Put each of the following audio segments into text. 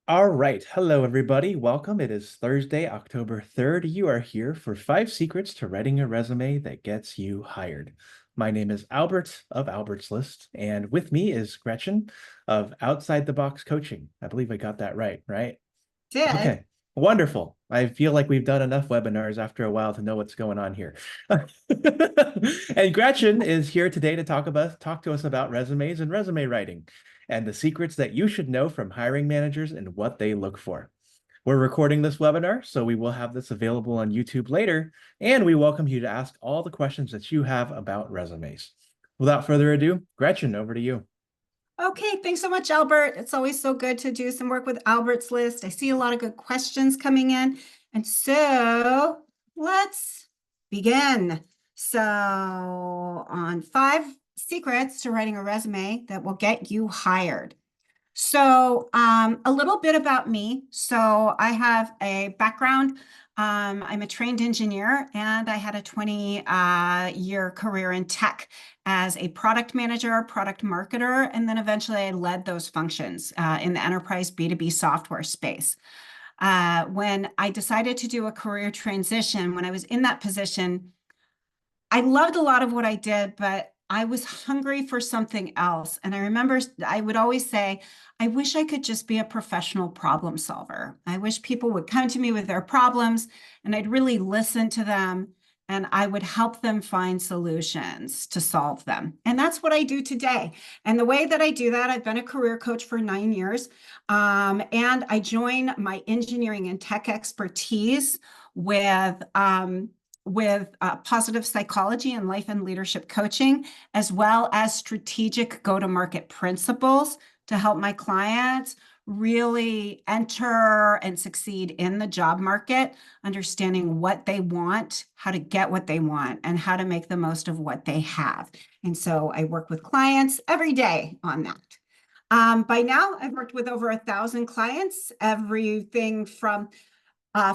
All right. Hello, everybody. Welcome. It is Thursday, October 3rd. You are here for 5 secrets to writing a resume that gets you hired. My name is Albert of Albert's List, and with me is Gretchen of Outside the Box Coaching. I believe I got that right, right? Did. Okay. Wonderful. I feel like we've done enough webinars after a while to know what's going on here. And Gretchen is here today to talk to us about resumes and resume writing and the secrets that you should know from hiring managers and what they look for. We're recording this webinar, so we will have this available on YouTube later, and we welcome you to ask all the questions that you have about resumes. Without further ado, Gretchen, over to you. Okay, thanks so much, Albert. It's always so good to do some work with Albert's List. I see a lot of good questions coming in. And so let's begin. So, on 5 secrets to writing a resume that will get you hired. So, a little bit about me. So, I have a background. I'm a trained engineer, and I had a 20-year career in tech as a product manager, product marketer, and then eventually I led those functions in the enterprise B2B software space. When I decided to do a career transition, when I was in that position, I loved a lot of what I did, but I was hungry for something else. And I remember I would always say, I wish I could just be a professional problem solver. I wish people would come to me with their problems and I'd really listen to them and I would help them find solutions to solve them. And that's what I do today. And the way that I do that, I've been a career coach for 9 years. And I join my engineering and tech expertise with positive psychology and life and leadership coaching, as well as strategic go-to-market principles to help my clients really enter and succeed in the job market, understanding what they want, how to get what they want, and how to make the most of what they have. And so I work with clients every day on that. By now, I've worked with over 1,000 clients, everything from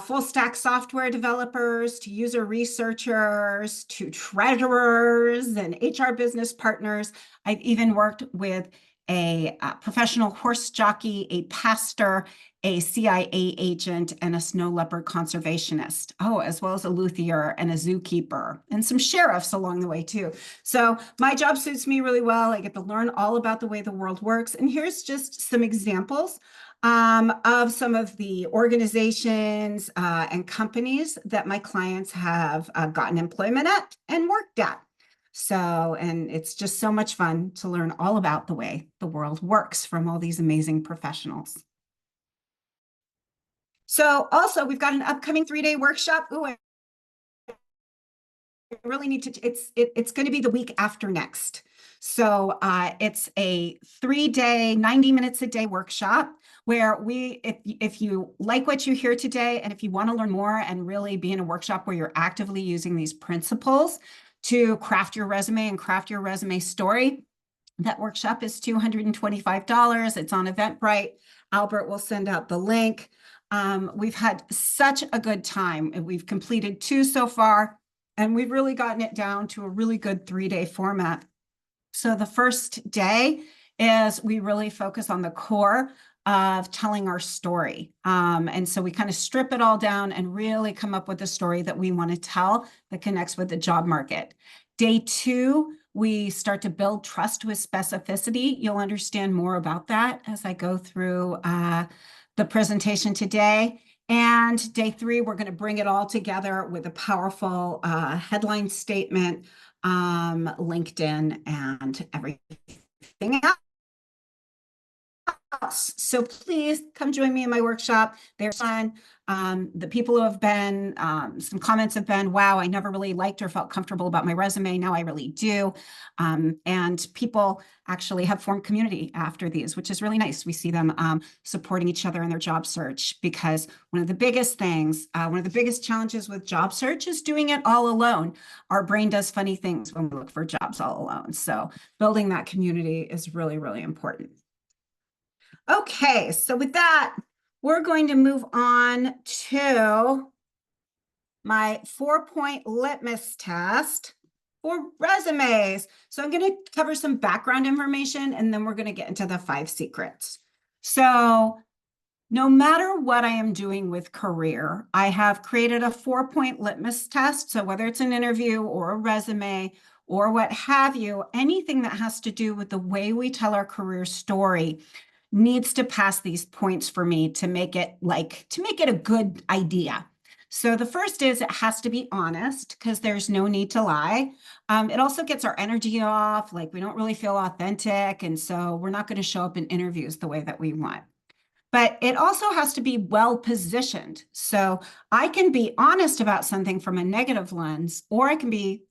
full stack software developers to user researchers to treasurers and HR business partners. I've even worked with a professional horse jockey, a pastor, a CIA agent, and a snow leopard conservationist. Oh, as well as a luthier and a zookeeper and some sheriffs along the way too. So my job suits me really well. I get to learn all about the way the world works. And here's just some examples of some of the organizations and companies that my clients have gotten employment at and worked at. So, and it's just so much fun to learn all about the way the world works from all these amazing professionals. So also we've got an upcoming 3-day workshop. Ooh, I really need to, it's going to be the week after next. So it's a 3-day, 90 minutes a day workshop where if you like what you hear today, and if you want to learn more and really be in a workshop where you're actively using these principles to craft your resume and craft your resume story, that workshop is $225. It's on Eventbrite. Albert will send out the link. We've had such a good time. We've completed 2 so far, and we've really gotten it down to a really good 3-day format. So the first day is we really focus on the core of telling our story. And so we kind of strip it all down and really come up with a story that we want to tell that connects with the job market. Day 2, we start to build trust with specificity. You'll understand more about that as I go through the presentation today. And day 3, we're going to bring it all together with a powerful headline statement, LinkedIn, and everything else. So please come join me in my workshop. They're fun. The people who have been, some comments have been, wow, I never really liked or felt comfortable about my resume. Now I really do. And people actually have formed community after these, which is really nice. We see them supporting each other in their job search, because one of the biggest things, one of the biggest challenges with job search is doing it all alone. Our brain does funny things when we look for jobs all alone. So building that community is really, really important. Okay, so with that, we're going to move on to my 4-point litmus test for resumes. So I'm going to cover some background information and then we're going to get into the 5 secrets. So No matter what I am doing with career, I have created a 4-point litmus test. So whether it's an interview or a resume or what have you, anything that has to do with the way we tell our career story needs to pass these points for me to make it a good idea. So the first is it has to be honest because there's no need to lie. It also gets our energy off, like we don't really feel authentic. And so we're not going to show up in interviews the way that we want. But it also has to be well positioned. So I can be honest about something from a negative lens, or I can be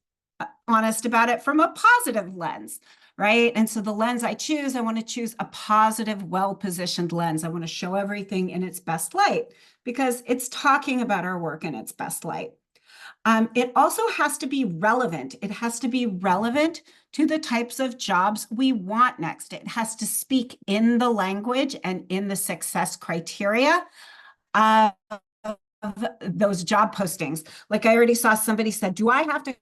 honest about it from a positive lens, right? And so the lens I choose, I want to choose a positive, well positioned lens. I want to show everything in its best light because it's talking about our work in its best light. It also has to be relevant. It has to be relevant to the types of jobs we want next. It has to speak in the language and in the success criteria of those job postings. Like I already saw somebody said, do I have to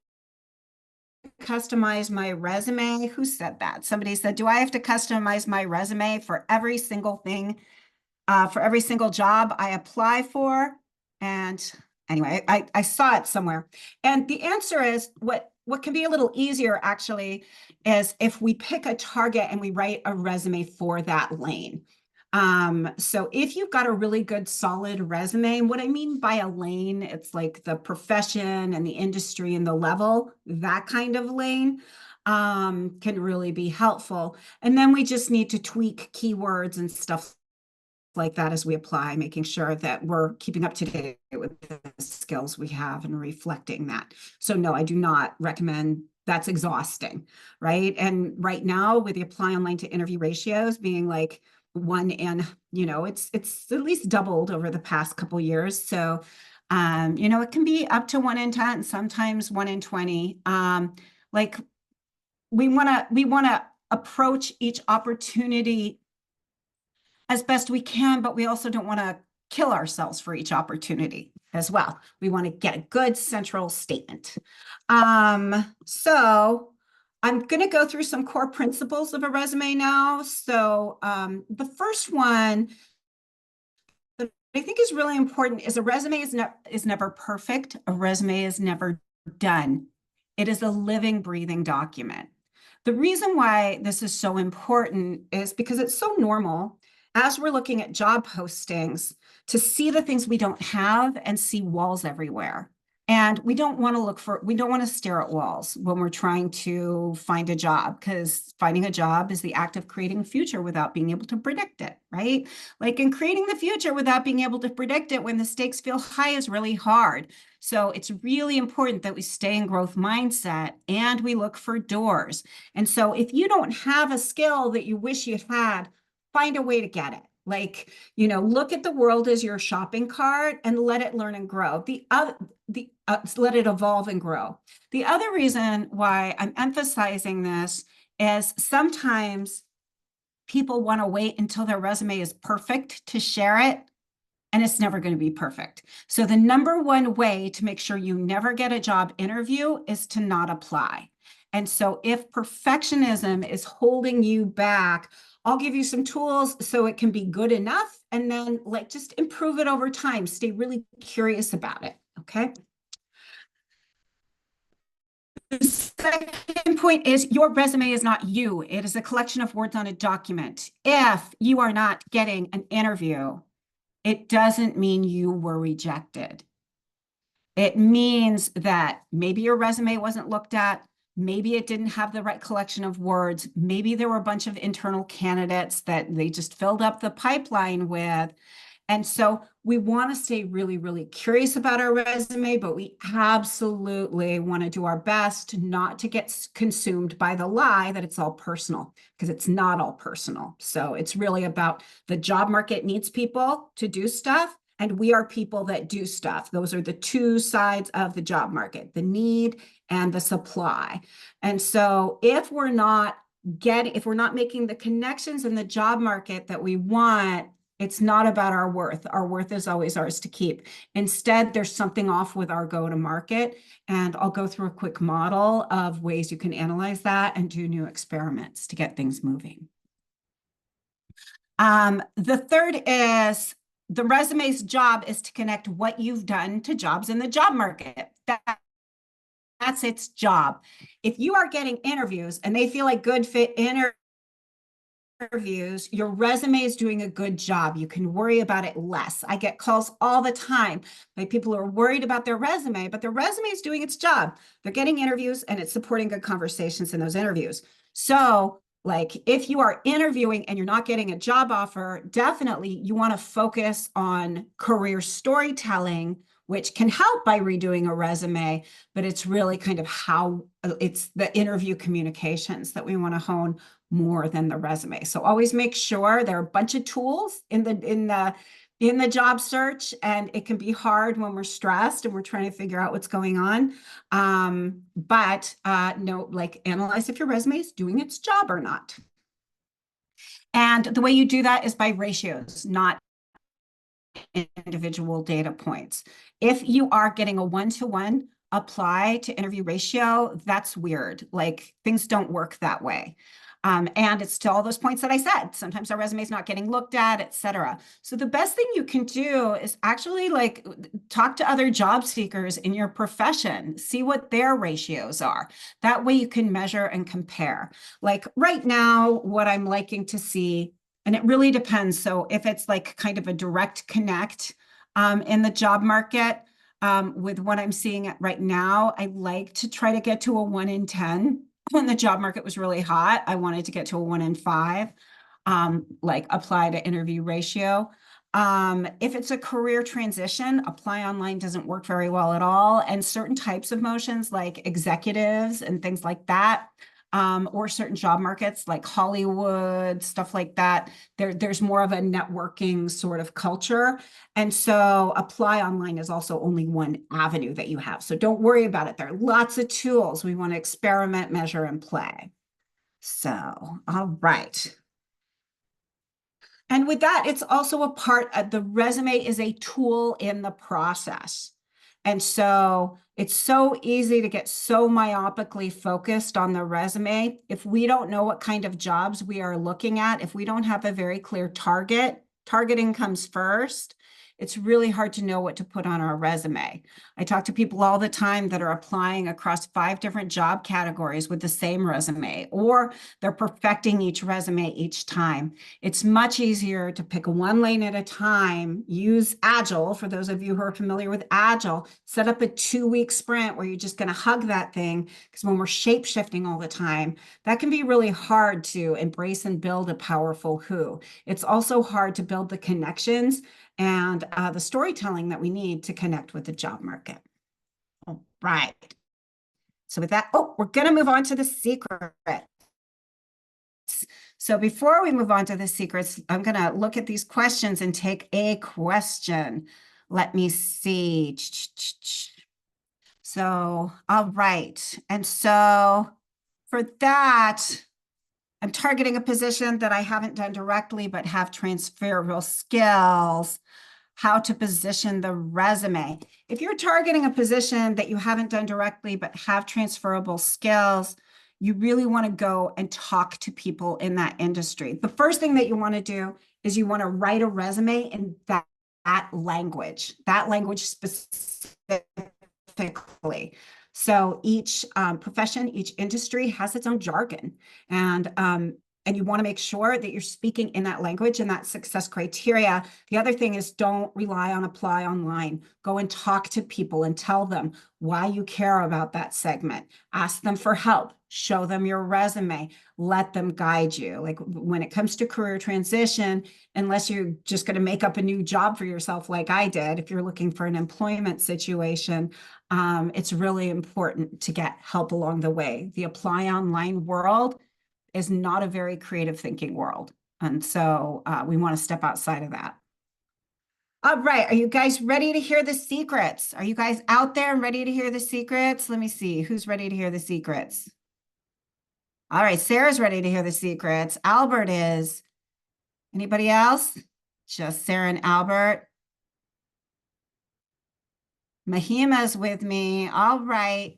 customize my resume? Who said that? Somebody said, do I have to customize my resume for every single thing, for every single job I apply for? And anyway, I saw it somewhere. And the answer is what can be a little easier actually is if we pick a target and we write a resume for that lane. So if you've got a really good solid resume, what I mean by a lane, it's like the profession and the industry and the level, that kind of lane can really be helpful. And then we just need to tweak keywords and stuff like that as we apply, making sure that we're keeping up to date with the skills we have and reflecting that. So no, I do not recommend that's exhausting, right? And right now with the apply online to interview ratios being like one in, it's at least doubled over the past couple years. So it can be up to 1 in 10, sometimes 1 in 20. Like we want to approach each opportunity as best we can, but we also don't want to kill ourselves for each opportunity as well. We want to get a good central statement. So I'm going to go through some core principles of a resume now. So the first one that I think is really important is a resume is never perfect. A resume is never done. It is a living, breathing document. The reason why this is so important is because it's so normal as we're looking at job postings to see the things we don't have and see walls everywhere. And we don't want to stare at walls when we're trying to find a job because finding a job is the act of creating a future without being able to predict it, right? Like in creating the future without being able to predict it when the stakes feel high is really hard. So it's really important that we stay in growth mindset and we look for doors. And so if you don't have a skill that you wish you had, find a way to get it. Like, look at the world as your shopping cart and let it learn and grow. Let it evolve and grow. The other reason why I'm emphasizing this is sometimes people want to wait until their resume is perfect to share it, and it's never going to be perfect. So the number one way to make sure you never get a job interview is to not apply. And so if perfectionism is holding you back, I'll give you some tools so it can be good enough and then just improve it over time. Stay really curious about it. Okay. The second point is your resume is not you. It is a collection of words on a document. If you are not getting an interview, it doesn't mean you were rejected. It means that maybe your resume wasn't looked at. Maybe it didn't have the right collection of words. Maybe there were a bunch of internal candidates that they just filled up the pipeline with. And so we want to stay really, really curious about our resume, but we absolutely want to do our best not to get consumed by the lie that it's all personal, because it's not all personal. So it's really about the job market needs people to do stuff, and we are people that do stuff. Those are the two sides of the job market, the need and the supply. And so if we're not making the connections in the job market that we want, it's not about our worth. Our worth is always ours to keep. Instead, there's something off with our go-to-market. And I'll go through a quick model of ways you can analyze that and do new experiments to get things moving. The third is the resume's job is to connect what you've done to jobs in the job market. That's its job. If you are getting interviews and they feel like good fit interviews, your resume is doing a good job. You can worry about it less. I get calls all the time by people who are worried about their resume, but their resume is doing its job. They're getting interviews and it's supporting good conversations in those interviews. So, like, if you are interviewing and you're not getting a job offer, definitely you want to focus on career storytelling, which can help by redoing a resume, but it's really kind of how it's the interview communications that we want to hone more than the resume. So always make sure there are a bunch of tools in the job search, and it can be hard when we're stressed and we're trying to figure out what's going on. But no, like analyze if your resume is doing its job or not. And the way you do that is by ratios, not individual data points. If you are getting a one-to-one apply to interview ratio, that's weird. Like things don't work that way. And it's to all those points that I said. Sometimes our resume is not getting looked at, et cetera. So the best thing you can do is actually like talk to other job seekers in your profession, see what their ratios are. That way you can measure and compare. Like right now, what I'm liking to see, and it really depends. So if it's like kind of a direct connect in the job market, with what I'm seeing right now, I like to try to get to a 1 in 10. When the job market was really hot, I wanted to get to a 1 in 5, like apply to interview ratio. If it's a career transition, apply online doesn't work very well at all. And certain types of motions like executives and things like that, or certain job markets like Hollywood, stuff like that, there's more of a networking sort of culture. And so apply online is also only one avenue that you have. So don't worry about it. There are lots of tools. We want to experiment, measure, and play. So, all right. And with that, it's also a part of the resume is a tool in the process. And so it's so easy to get so myopically focused on the resume. If we don't know what kind of jobs we are looking at, if we don't have a very clear target, targeting comes first. It's really hard to know what to put on our resume. I talk to people all the time that are applying across 5 different job categories with the same resume, or they're perfecting each resume each time. It's much easier to pick one lane at a time, use Agile. For those of you who are familiar with Agile, set up a 2-week sprint where you're just going to hug that thing. Because when we're shape shifting all the time, that can be really hard to embrace and build a powerful who. It's also hard to build the connections and the storytelling that we need to connect with the job market. All right. So with that, we're going to move on to the secret. So before we move on to the secrets, I'm going to look at these questions and take a question. Let me see. So, all right. And so for that, I'm targeting a position that I haven't done directly, but have transferable skills. How to position the resume. If you're targeting a position that you haven't done directly, but have transferable skills, you really want to go and talk to people in that industry. The first thing that you want to do is you want to write a resume in that language specifically. So each profession, each industry has its own jargon. And you want to make sure that you're speaking in that language and that success criteria. The other thing is don't rely on apply online. Go and talk to people and tell them why you care about that segment. Ask them for help. Show them your resume. Let them guide you. Like when it comes to career transition, unless you're just going to make up a new job for yourself like I did, if you're looking for an employment situation, it's really important to get help along the way. The apply online world is not a very creative thinking world. And so we want to step outside of that. All right. Are you guys ready to hear the secrets? Are you guys out there and ready to hear the secrets? Let me see. Who's ready to hear the secrets? All right. Sarah's ready to hear the secrets. Albert is. Anybody else? Just Sarah and Albert. Mahima's with me. All right.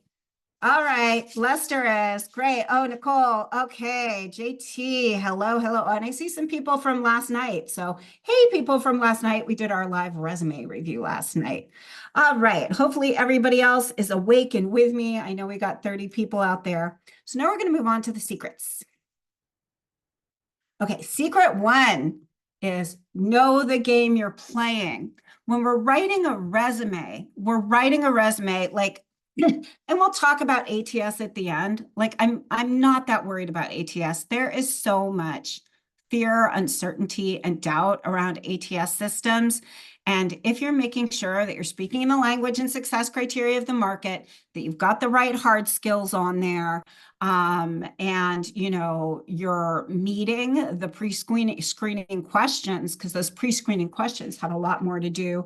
All right, Lester is great. Oh, Nicole. Okay, JT. Hello, hello. Oh, and I see some people from last night. So, hey, people from last night. We did our live resume review last night. All right. Hopefully, everybody else is awake and with me. I know we got 30 people out there. So now we're going to move on to the secrets. Okay, secret one is know the game you're playing. When we're writing a resume like, and we'll talk about ATS at the end. Like I'm not that worried about ATS. There is so much fear, uncertainty, and doubt around ATS systems. And if you're making sure that you're speaking in the language and success criteria of the market, that you've got the right hard skills on there, and you're meeting the screening questions, because those pre-screening questions have a lot more to do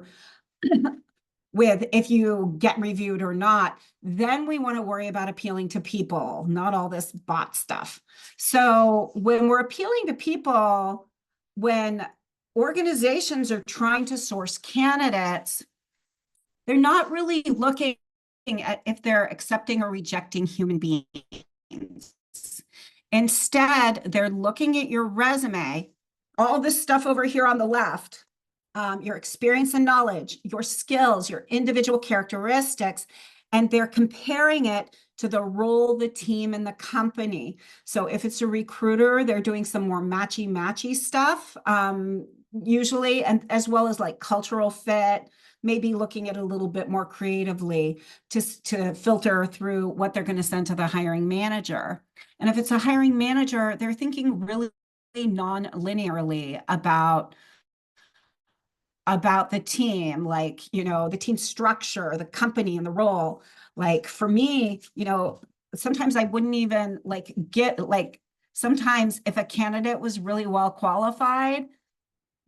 with if you get reviewed or not. Then we want to worry about appealing to people, not all this bot stuff. So when we're appealing to people, when organizations are trying to source candidates, they're not really looking at if they're accepting or rejecting human beings. Instead, they're looking at your resume, all this stuff over here on the left, your experience and knowledge, your skills, your individual characteristics, and they're comparing it to the role, the team, and the company. So if it's a recruiter, they're doing some more matchy stuff, usually, and as well as like cultural fit, maybe looking at it a little bit more creatively to filter through what they're going to send to the hiring manager. And if it's a hiring manager, they're thinking really non-linearly about the team, like, the team structure, the company, and the role. Like for me, sometimes I wouldn't even sometimes if a candidate was really well qualified,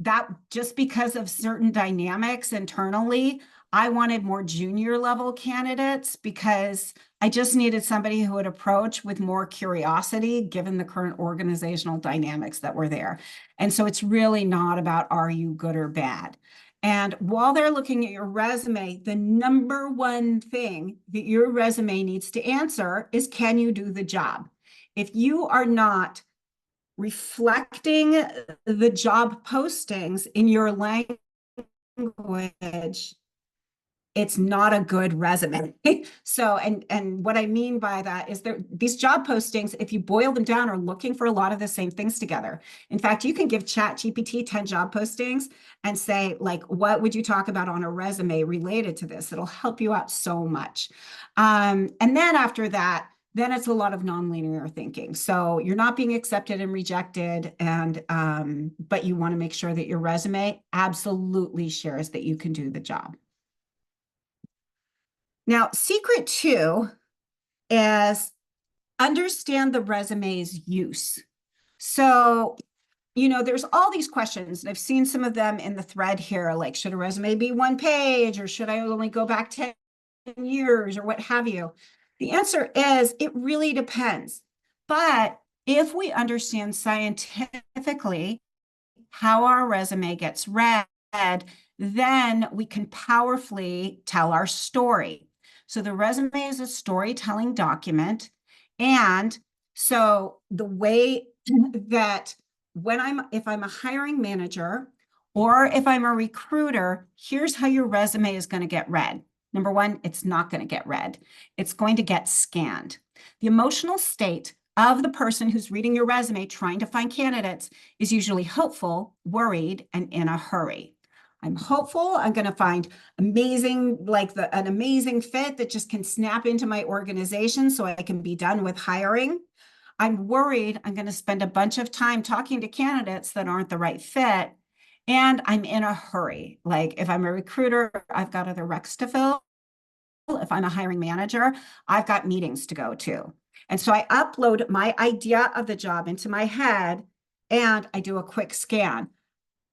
that just because of certain dynamics internally, I wanted more junior level candidates because I just needed somebody who would approach with more curiosity given the current organizational dynamics that were there. And so it's really not about are you good or bad. And while they're looking at your resume, the number one thing that your resume needs to answer is, can you do the job? If you are not reflecting the job postings in your language, it's not a good resume. So, and what I mean by that is these job postings, if you boil them down, are looking for a lot of the same things together. In fact, you can give ChatGPT 10 job postings and say, like, what would you talk about on a resume related to this? It'll help you out so much. And then after that, then it's a lot of nonlinear thinking. So you're not being accepted and rejected, and but you want to make sure that your resume absolutely shares that you can do the job. Now, secret two is understand the resume's use. So, there's all these questions, and I've seen some of them in the thread here, like, should a resume be one page, or should I only go back 10 years, or what have you? The answer is it really depends. But if we understand scientifically how our resume gets read, then we can powerfully tell our story. So the resume is a storytelling document. And so the way that if I'm a hiring manager or if I'm a recruiter, here's how your resume is going to get read. Number one, it's not going to get read. It's going to get scanned. The emotional state of the person who's reading your resume trying to find candidates is usually hopeful, worried, and in a hurry. I'm hopeful I'm going to find amazing, an amazing fit that just can snap into my organization so I can be done with hiring. I'm worried I'm going to spend a bunch of time talking to candidates that aren't the right fit. And I'm in a hurry. Like if I'm a recruiter, I've got other recs to fill. If I'm a hiring manager, I've got meetings to go to. And so I upload my idea of the job into my head and I do a quick scan.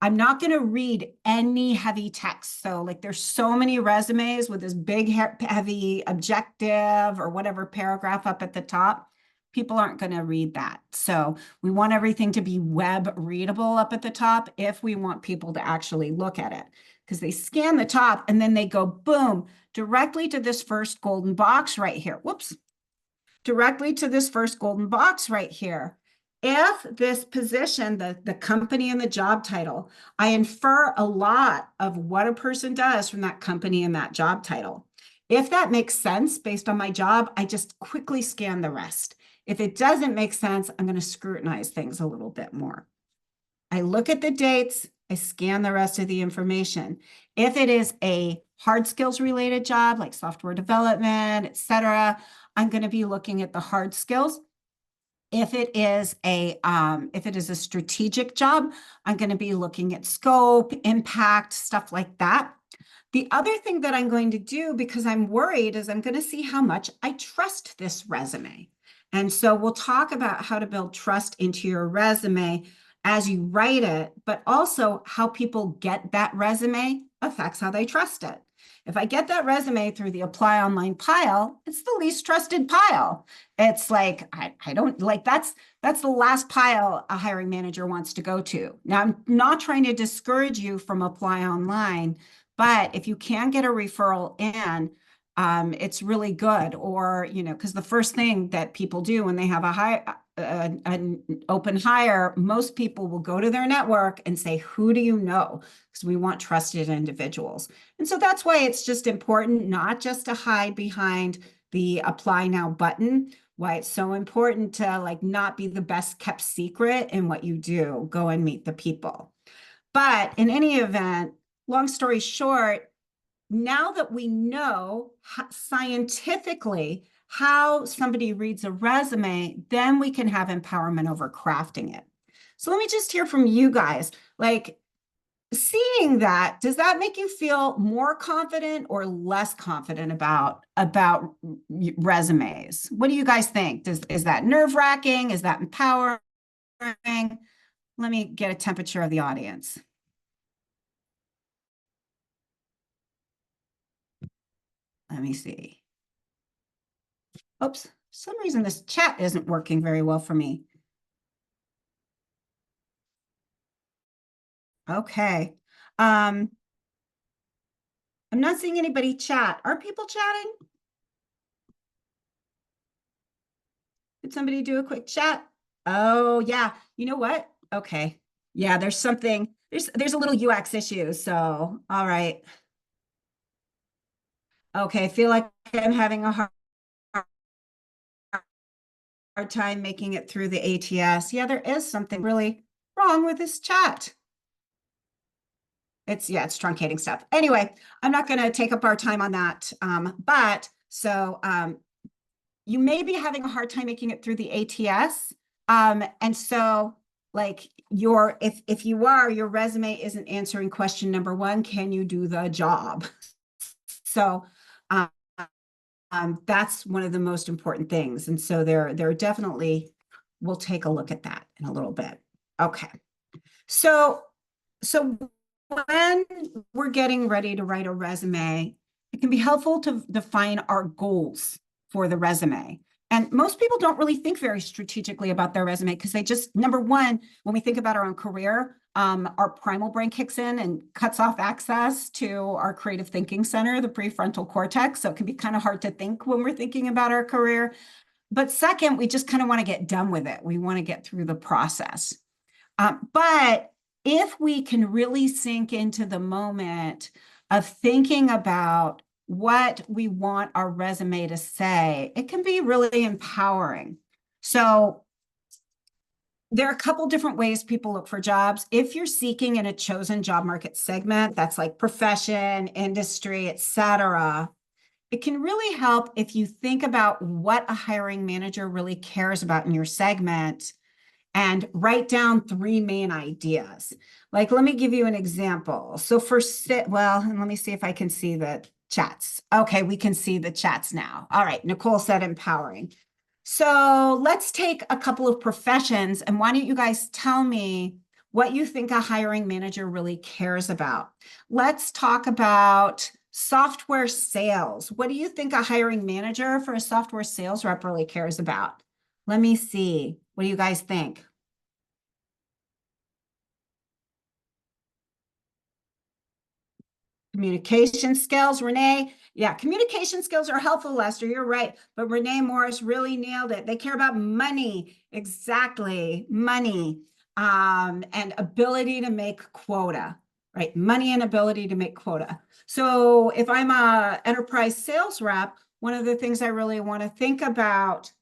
I'm not going to read any heavy text. So like there's so many resumes with this big heavy objective or whatever paragraph up at the top. People aren't going to read that. So we want everything to be web readable up at the top if we want people to actually look at it, because they scan the top and then they go boom directly to this first golden box right here. Whoops. directly to this first golden box right here. If this position, the company and the job title, I infer a lot of what a person does from that company and that job title. If that makes sense based on my job, I just quickly scan the rest. If it doesn't make sense, I'm going to scrutinize things a little bit more. I look at the dates, I scan the rest of the information. If it is a hard skills related job like software development, etc., I'm going to be looking at the hard skills. If it is a strategic job, I'm going to be looking at scope, impact, stuff like that. The other thing that I'm going to do, because I'm worried, is I'm going to see how much I trust this resume. And so we'll talk about how to build trust into your resume as you write it, but also how people get that resume affects how they trust it. If I get that resume through the apply online pile, it's the least trusted pile. It's like, I don't like that's the last pile a hiring manager wants to go to. Now, I'm not trying to discourage you from apply online, but if you can get a referral in, it's really good. Or, because the first thing that people do when they have an open hire, most people will go to their network and say, who do you know? Because we want trusted individuals. And so that's why it's just important not just to hide behind the apply now button, why it's so important to like not be the best kept secret in what you do. Go and meet the people. But in any event, long story short, now that we know scientifically how somebody reads a resume, then we can have empowerment over crafting it. So let me just hear from you guys. Like, seeing that, does that make you feel more confident or less confident about resumes? What do you guys think? Is that nerve-wracking? Is that empowering? Let me get a temperature of the audience. Let me see. Oops, for some reason this chat isn't working very well for me. Okay. I'm not seeing anybody chat. Are people chatting? Did somebody do a quick chat? Oh, yeah. You know what? Okay. Yeah, there's a little UX issue. So, all right. Okay, I feel like I'm having a hard time making it through the ATS. Yeah, there is something really wrong with this chat. It's truncating stuff. Anyway, I'm not going to take up our time on that. You may be having a hard time making it through the ATS. And so like if you are, your resume isn't answering question number one, can you do the job? So um, that's one of the most important things. And so there definitely, we'll take a look at that in a little bit. Okay. So when we're getting ready to write a resume, it can be helpful to define our goals for the resume. And most people don't really think very strategically about their resume because they just, number one, when we think about our own career, our primal brain kicks in and cuts off access to our creative thinking center, the prefrontal cortex. So it can be kind of hard to think when we're thinking about our career. But second, we just kind of want to get done with it. We want to get through the process. But if we can really sink into the moment of thinking about what we want our resume to say, it can be really empowering. So there are a couple different ways people look for jobs. If you're seeking in a chosen job market segment, that's like profession, industry, etc., it can really help if you think about what a hiring manager really cares about in your segment and write down three main ideas. Like, let me give you an example. So and let me see if I can see the chats. Okay, we can see the chats now. All right, Nicole said empowering. So let's take a couple of professions, and why don't you guys tell me what you think a hiring manager really cares about? Let's talk about software sales. What do you think a hiring manager for a software sales rep really cares about? Let me see. What do you guys think? Communication skills, Renee. Yeah, communication skills are helpful, Lester. You're right. But Renee Morris really nailed it. They care about money. Exactly. Money. And ability to make quota, right? Money and ability to make quota. So if I'm a enterprise sales rep, one of the things I really want to think about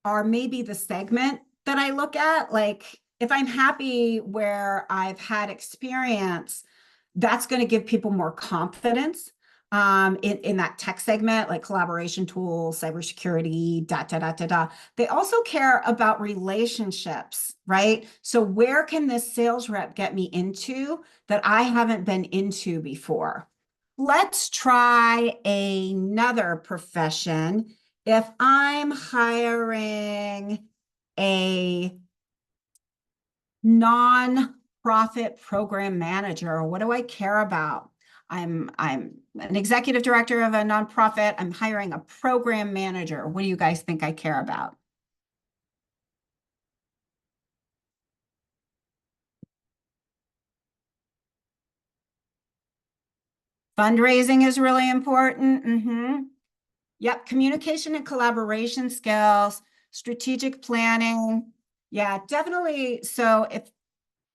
are maybe the segment that I look at. Like if I'm happy where I've had experience, that's going to give people more confidence in that tech segment, like collaboration tools, cybersecurity, da, da, da, da, da. They also care about relationships, right? So where can this sales rep get me into that I haven't been into before? Let's try another profession. If I'm hiring a non-profit program manager, what do I care about? I'm an executive director of a nonprofit. I'm hiring a program manager. What do you guys think I care about? Fundraising is really important. Yep, communication and collaboration skills, strategic planning. Yeah, definitely. So if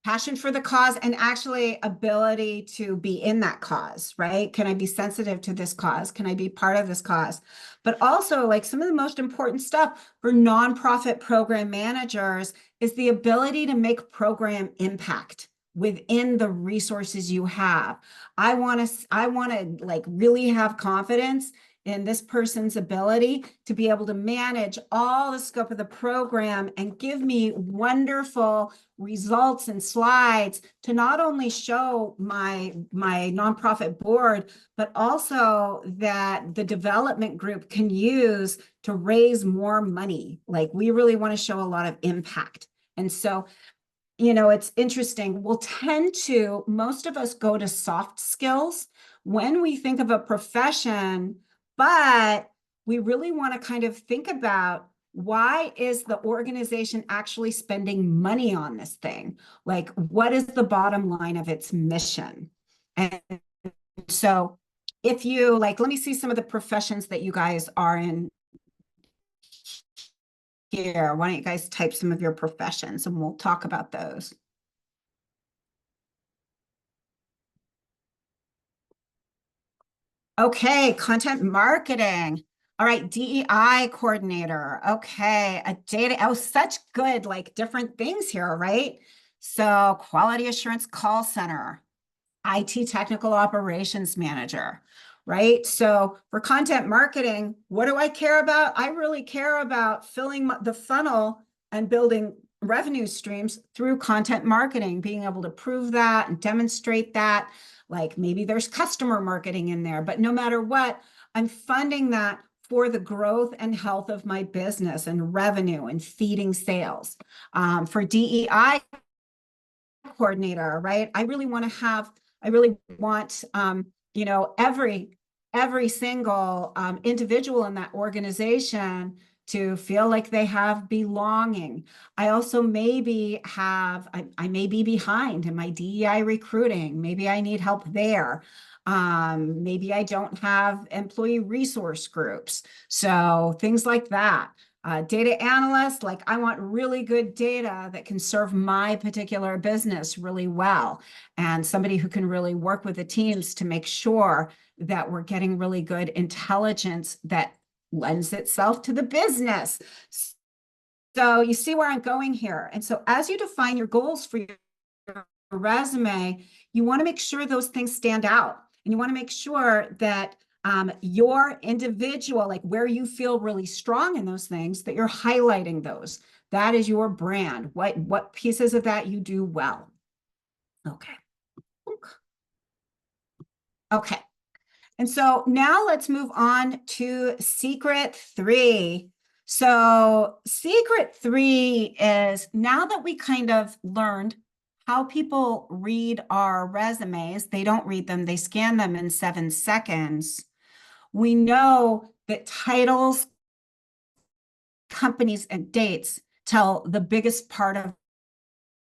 passion for the cause and actually ability to be in that cause, right? Can I be sensitive to this cause? Can I be part of this cause? But also, like some of the most important stuff for nonprofit program managers is the ability to make program impact within the resources you have. I want to like really have confidence in this person's ability to be able to manage all the scope of the program and give me wonderful results and slides to not only show my nonprofit board, but also that the development group can use to raise more money. Like we really want to show a lot of impact. And so it's interesting. We'll tend to, most of us go to soft skills when we think of a profession, but we really want to kind of think about why is the organization actually spending money on this thing? Like, what is the bottom line of its mission? And so, if you like, let me see some of the professions that you guys are in here. Why don't you guys type some of your professions and we'll talk about those. Okay, content marketing. All right, DEI coordinator. Okay, a data. Oh, such good, like different things here, right? So, quality assurance call center. IT technical operations manager, right? So for content marketing, what do I care about? I really care about filling the funnel and building revenue streams through content marketing, being able to prove that and demonstrate that. Like maybe there's customer marketing in there, but no matter what, I'm funding that for the growth and health of my business and revenue and feeding sales. For DEI coordinator, right? I really want, every single individual in that organization to feel like they have belonging. I also I may be behind in my DEI recruiting. Maybe I need help there. Maybe I don't have employee resource groups. So things like that. Data analyst, like I want really good data that can serve my particular business really well. And somebody who can really work with the teams to make sure that we're getting really good intelligence that lends itself to the business. So you see where I'm going here. And so as you define your goals for your resume, you want to make sure those things stand out. And you want to make sure that your individual, like where you feel really strong in those things, that you're highlighting those. That is your brand. What pieces of that you do well. Okay. Okay. And so now let's move on to secret three. So, secret three is now that we kind of learned how people read our resumes, they don't read them, they scan them in 7 seconds. We know that titles, companies, and dates tell the biggest part of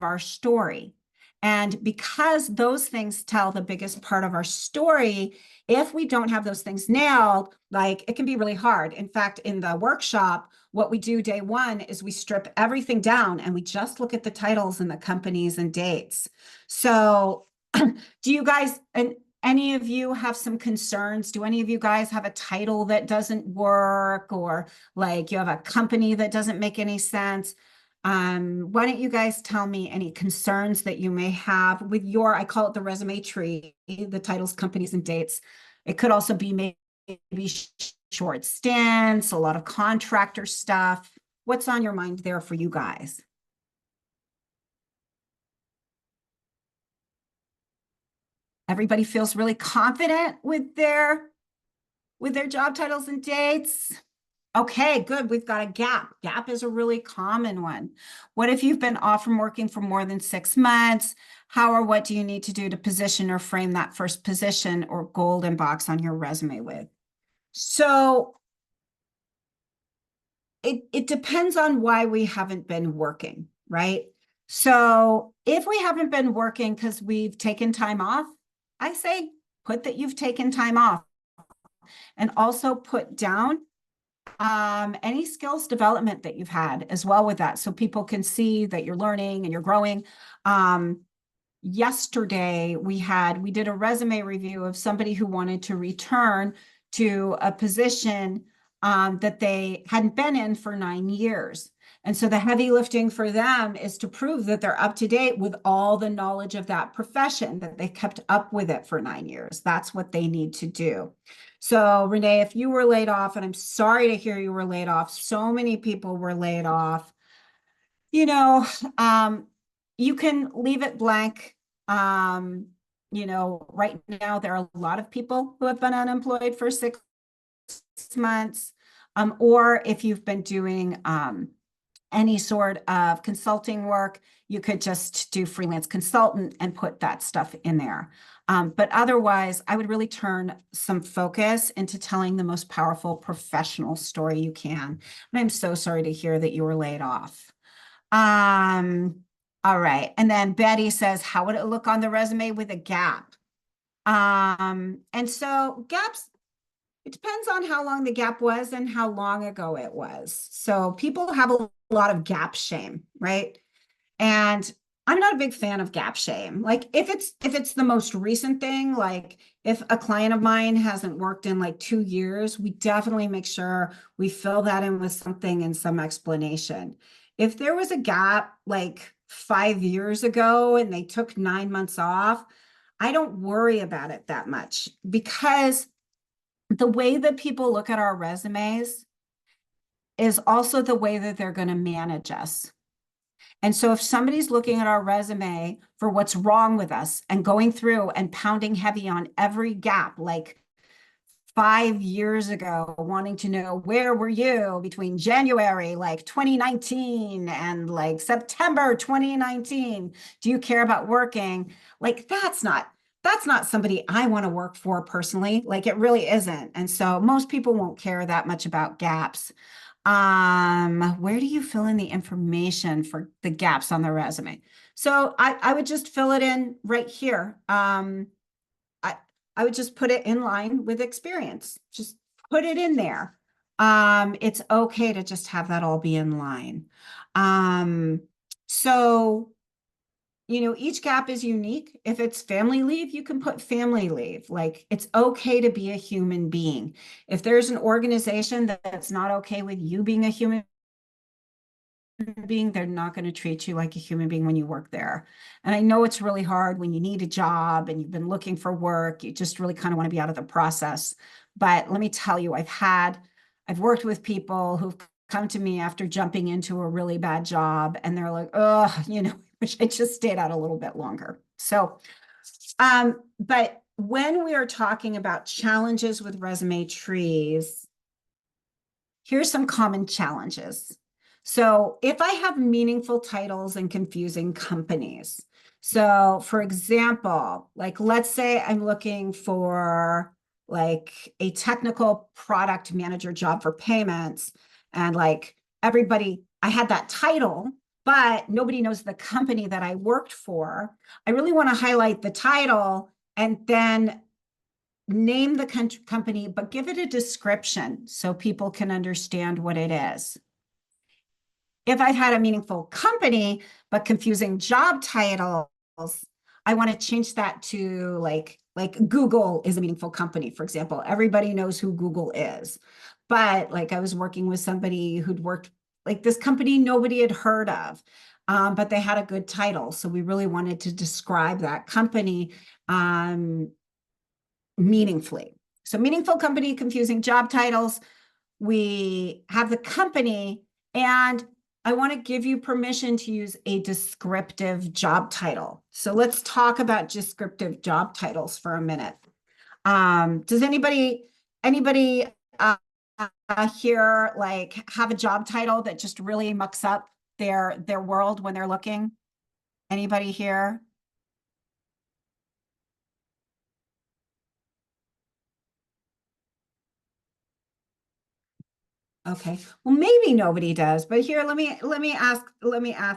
our story. And because those things tell the biggest part of our story, if we don't have those things nailed, like it can be really hard. In fact, in the workshop, what we do day one is we strip everything down and we just look at the titles and the companies and dates. So, do you guys and any of you have some concerns? Do any of you guys have a title that doesn't work, or like you have a company that doesn't make any sense? Why don't you guys tell me any concerns that you may have with your, I call it the resume tree, the titles, companies, and dates. It could also be maybe short stints, a lot of contractor stuff. What's on your mind there for you guys? Everybody feels really confident with their job titles and dates. Okay, good. We've got a gap. Gap is a really common one. What if you've been off from working for more than 6 months? How or what do you need to do to position or frame that first position or golden box on your resume with? So it depends on why we haven't been working, right? So if we haven't been working because we've taken time off, I say put that you've taken time off, and also put down any skills development that you've had as well with that, so people can see that you're learning and you're growing. Yesterday we did a resume review of somebody who wanted to return to a position that they hadn't been in for 9 years. And so the heavy lifting for them is to prove that they're up to date with all the knowledge of that profession, that they kept up with it for 9 years. That's what they need to do. So Renee, if you were laid off, and I'm sorry to hear you were laid off, so many people were laid off, you know, um, you can leave it blank. Um, right now there are a lot of people who have been unemployed for 6 months. Or if you've been doing any sort of consulting work, you could just do freelance consultant and put that stuff in there. But otherwise, I would really turn some focus into telling the most powerful professional story you can. And I'm so sorry to hear that you were laid off. Um, all right. And then Betty says, how would it look on the resume with a gap? And so gaps, it depends on how long the gap was and how long ago it was. So people have a lot of gap shame, right? And I'm not a big fan of gap shame. Like if it's the most recent thing, like if a client of mine hasn't worked in like 2 years, we definitely make sure we fill that in with something and some explanation. If there was a gap like 5 years ago and they took 9 months off, I don't worry about it that much, because the way that people look at our resumes is also the way that they're going to manage us. And so if somebody's looking at our resume for what's wrong with us and going through and pounding heavy on every gap, like 5 years ago, wanting to know where were you between January like 2019 and like September 2019? Do you care about working? Like that's not somebody I want to work for personally. Like it really isn't. And so most people won't care that much about gaps. Where do you fill in the information for the gaps on the resume? So I would just fill it in right here. I, I would just put it in line with experience. Just put it in there. It's okay to just have that all be in line. Um, so each gap is unique. If it's family leave, you can put family leave. Like it's okay to be a human being. If there's an organization that's not okay with you being a human being, they're not going to treat you like a human being when you work there. And I know it's really hard when you need a job and you've been looking for work, you just really kind of want to be out of the process. But let me tell you, I've worked with people who've come to me after jumping into a really bad job and they're like, oh, I wish I just stayed out a little bit longer. So, but when we are talking about challenges with resume trees, here's some common challenges. So if I have meaningful titles and confusing companies, so for example, like let's say I'm looking for like a technical product manager job for payments, and like everybody, I had that title, but nobody knows the company that I worked for. I really want to highlight the title and then name the company, but give it a description so people can understand what it is. If I've had a meaningful company, but confusing job titles, I want to change that to like Google is a meaningful company, for example. Everybody knows who Google is. But like I was working with somebody who'd worked like this company nobody had heard of, but they had a good title. So we really wanted to describe that company meaningfully. So meaningful company, confusing job titles. We have the company, and I want to give you permission to use a descriptive job title. So let's talk about descriptive job titles for a minute. Does anybody here like have a job title that just really mucks up their world when they're looking? Anybody here? Okay. Well, maybe nobody does, but here, let me ask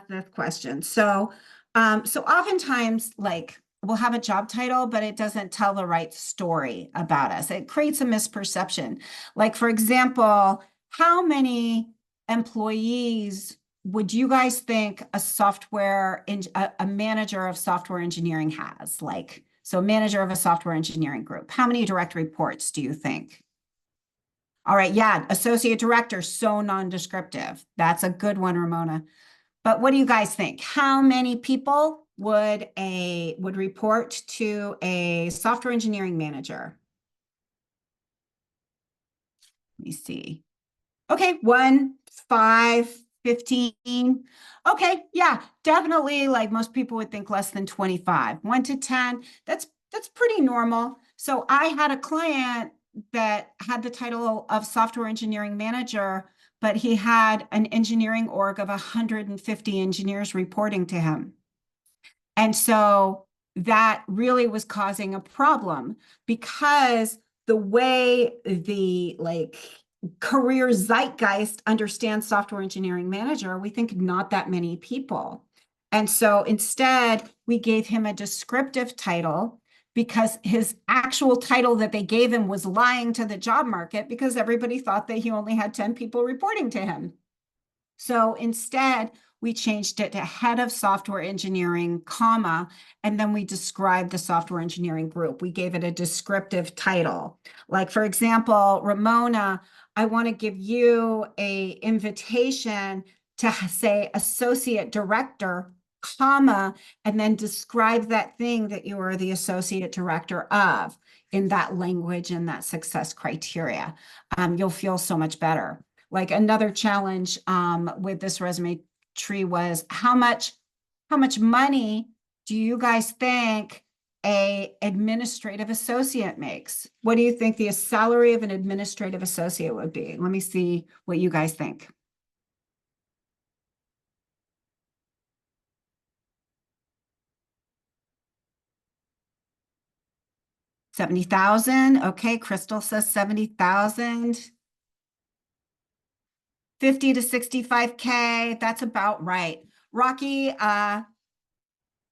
this question. So oftentimes, like we'll have a job title, but it doesn't tell the right story about us. It creates a misperception. Like, for example, how many employees would you guys think a manager of software engineering has? Like, so a manager of a software engineering group. How many direct reports do you think? All right, yeah, associate director, so non-descriptive. That's a good one, Ramona. But what do you guys think? How many people would report to a software engineering manager? Let me see. Okay, 1, 5, 15. Okay, yeah, definitely like most people would think less than 25. 1 to 10, that's pretty normal. So I had a client that had the title of software engineering manager, but he had an engineering org of 150 engineers reporting to him. And so that really was causing a problem because the way the like career zeitgeist understands software engineering manager, we think not that many people. And so instead, we gave him a descriptive title because his actual title that they gave him was lying to the job market because everybody thought that he only had 10 people reporting to him. So instead, we changed it to head of software engineering, comma, and then we described the software engineering group. We gave it a descriptive title. Like, for example, Ramona, I want to give you a invitation to say associate director, comma, and then describe that thing that you are the associate director of in that language and that success criteria. You'll feel so much better. Like another challenge with this resume tree was how much money do you guys think a administrative associate makes? What do you think the salary of an administrative associate would be? Let me see what you guys think. 70,000. Okay, Crystal says 70,000. 50 to 65K. That's about right. Rocky,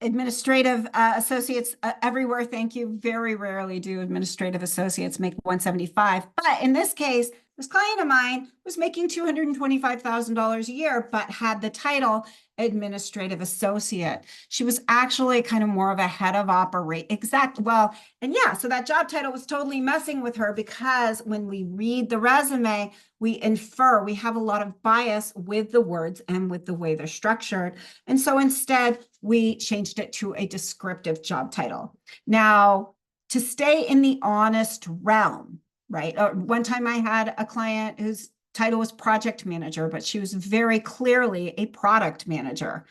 administrative associates everywhere. Thank you. Very rarely do administrative associates make 175. But in this case, this client of mine was making $225,000 a year, but had the title administrative associate. She was actually kind of more of a head of operate. Exact. Well, and yeah, so that job title was totally messing with her because when we read the resume, we infer, we have a lot of bias with the words and with the way they're structured. And so instead, we changed it to a descriptive job title. Now, to stay in the honest realm, right? One time I had a client whose title was project manager, but she was very clearly a product manager.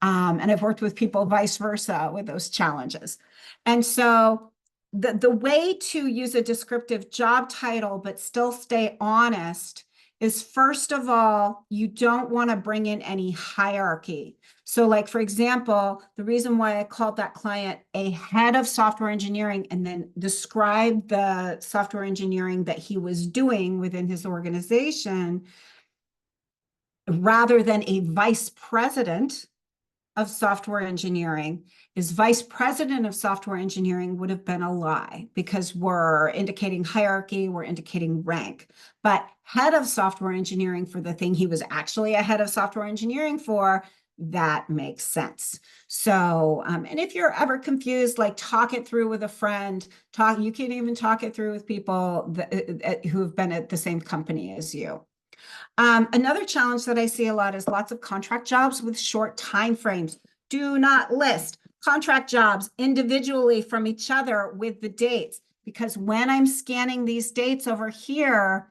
And I've worked with people vice versa with those challenges. And so the way to use a descriptive job title but still stay honest is, first of all, you don't want to bring in any hierarchy. So like, for example, the reason why I called that client a head of software engineering and then described the software engineering that he was doing within his organization rather than a vice president of software engineering, is vice president of software engineering would have been a lie because we're indicating hierarchy, we're indicating rank. But head of software engineering for the thing he was actually a head of software engineering for, that makes sense. So, and if you're ever confused, like talk it through with a friend, you can even talk it through with people who have been at the same company as you. Another challenge that I see a lot is lots of contract jobs with short time frames. Do not list contract jobs individually from each other with the dates, because when I'm scanning these dates over here,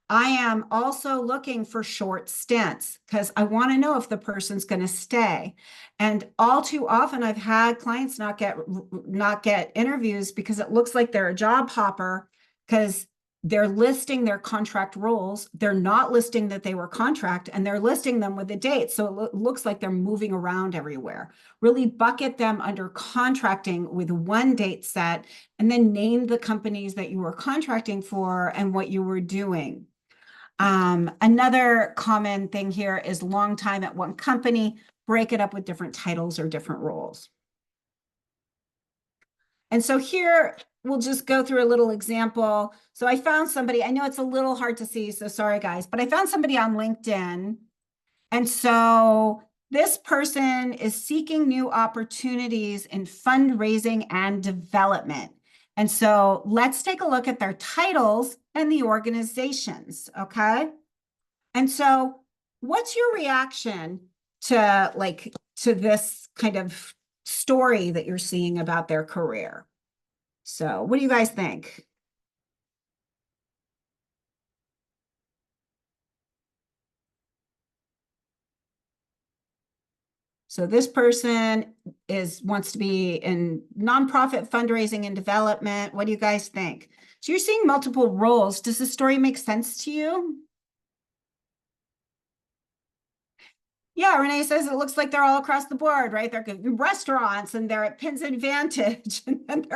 I am also looking for short stints because I want to know if the person's going to stay. And all too often I've had clients not get interviews because it looks like they're a job hopper because they're listing their contract roles. They're not listing that they were contract and they're listing them with a date. So it looks like they're moving around everywhere. Really bucket them under contracting with one date set and then name the companies that you were contracting for and what you were doing. Another common thing here is long time at one company, break it up with different titles or different roles. And so here we'll just go through a little example. So I found somebody, I know it's a little hard to see, so sorry guys, but I found somebody on LinkedIn. And so this person is seeking new opportunities in fundraising and development. And so let's take a look at their titles and the organizations, okay? And so what's your reaction to this kind of story that you're seeing about their career? So what do you guys think? So this person wants to be in nonprofit fundraising and development. What do you guys think? So you're seeing multiple roles. Does the story make sense to you? Yeah, Renee says it looks like they're all across the board, right? They're in restaurants and they're at Pins Advantage and then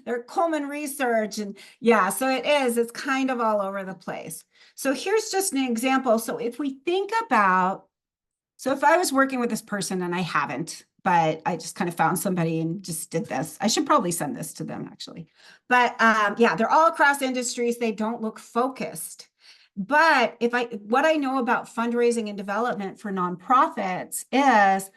they're Coleman Research. And yeah, so it is, it's kind of all over the place. So here's just an example. So if we think about, so if I was working with this person and I haven't, but I just kind of found somebody and just did this, I should probably send this to them actually. But yeah, they're all across industries. They don't look focused. But what I know about fundraising and development for nonprofits is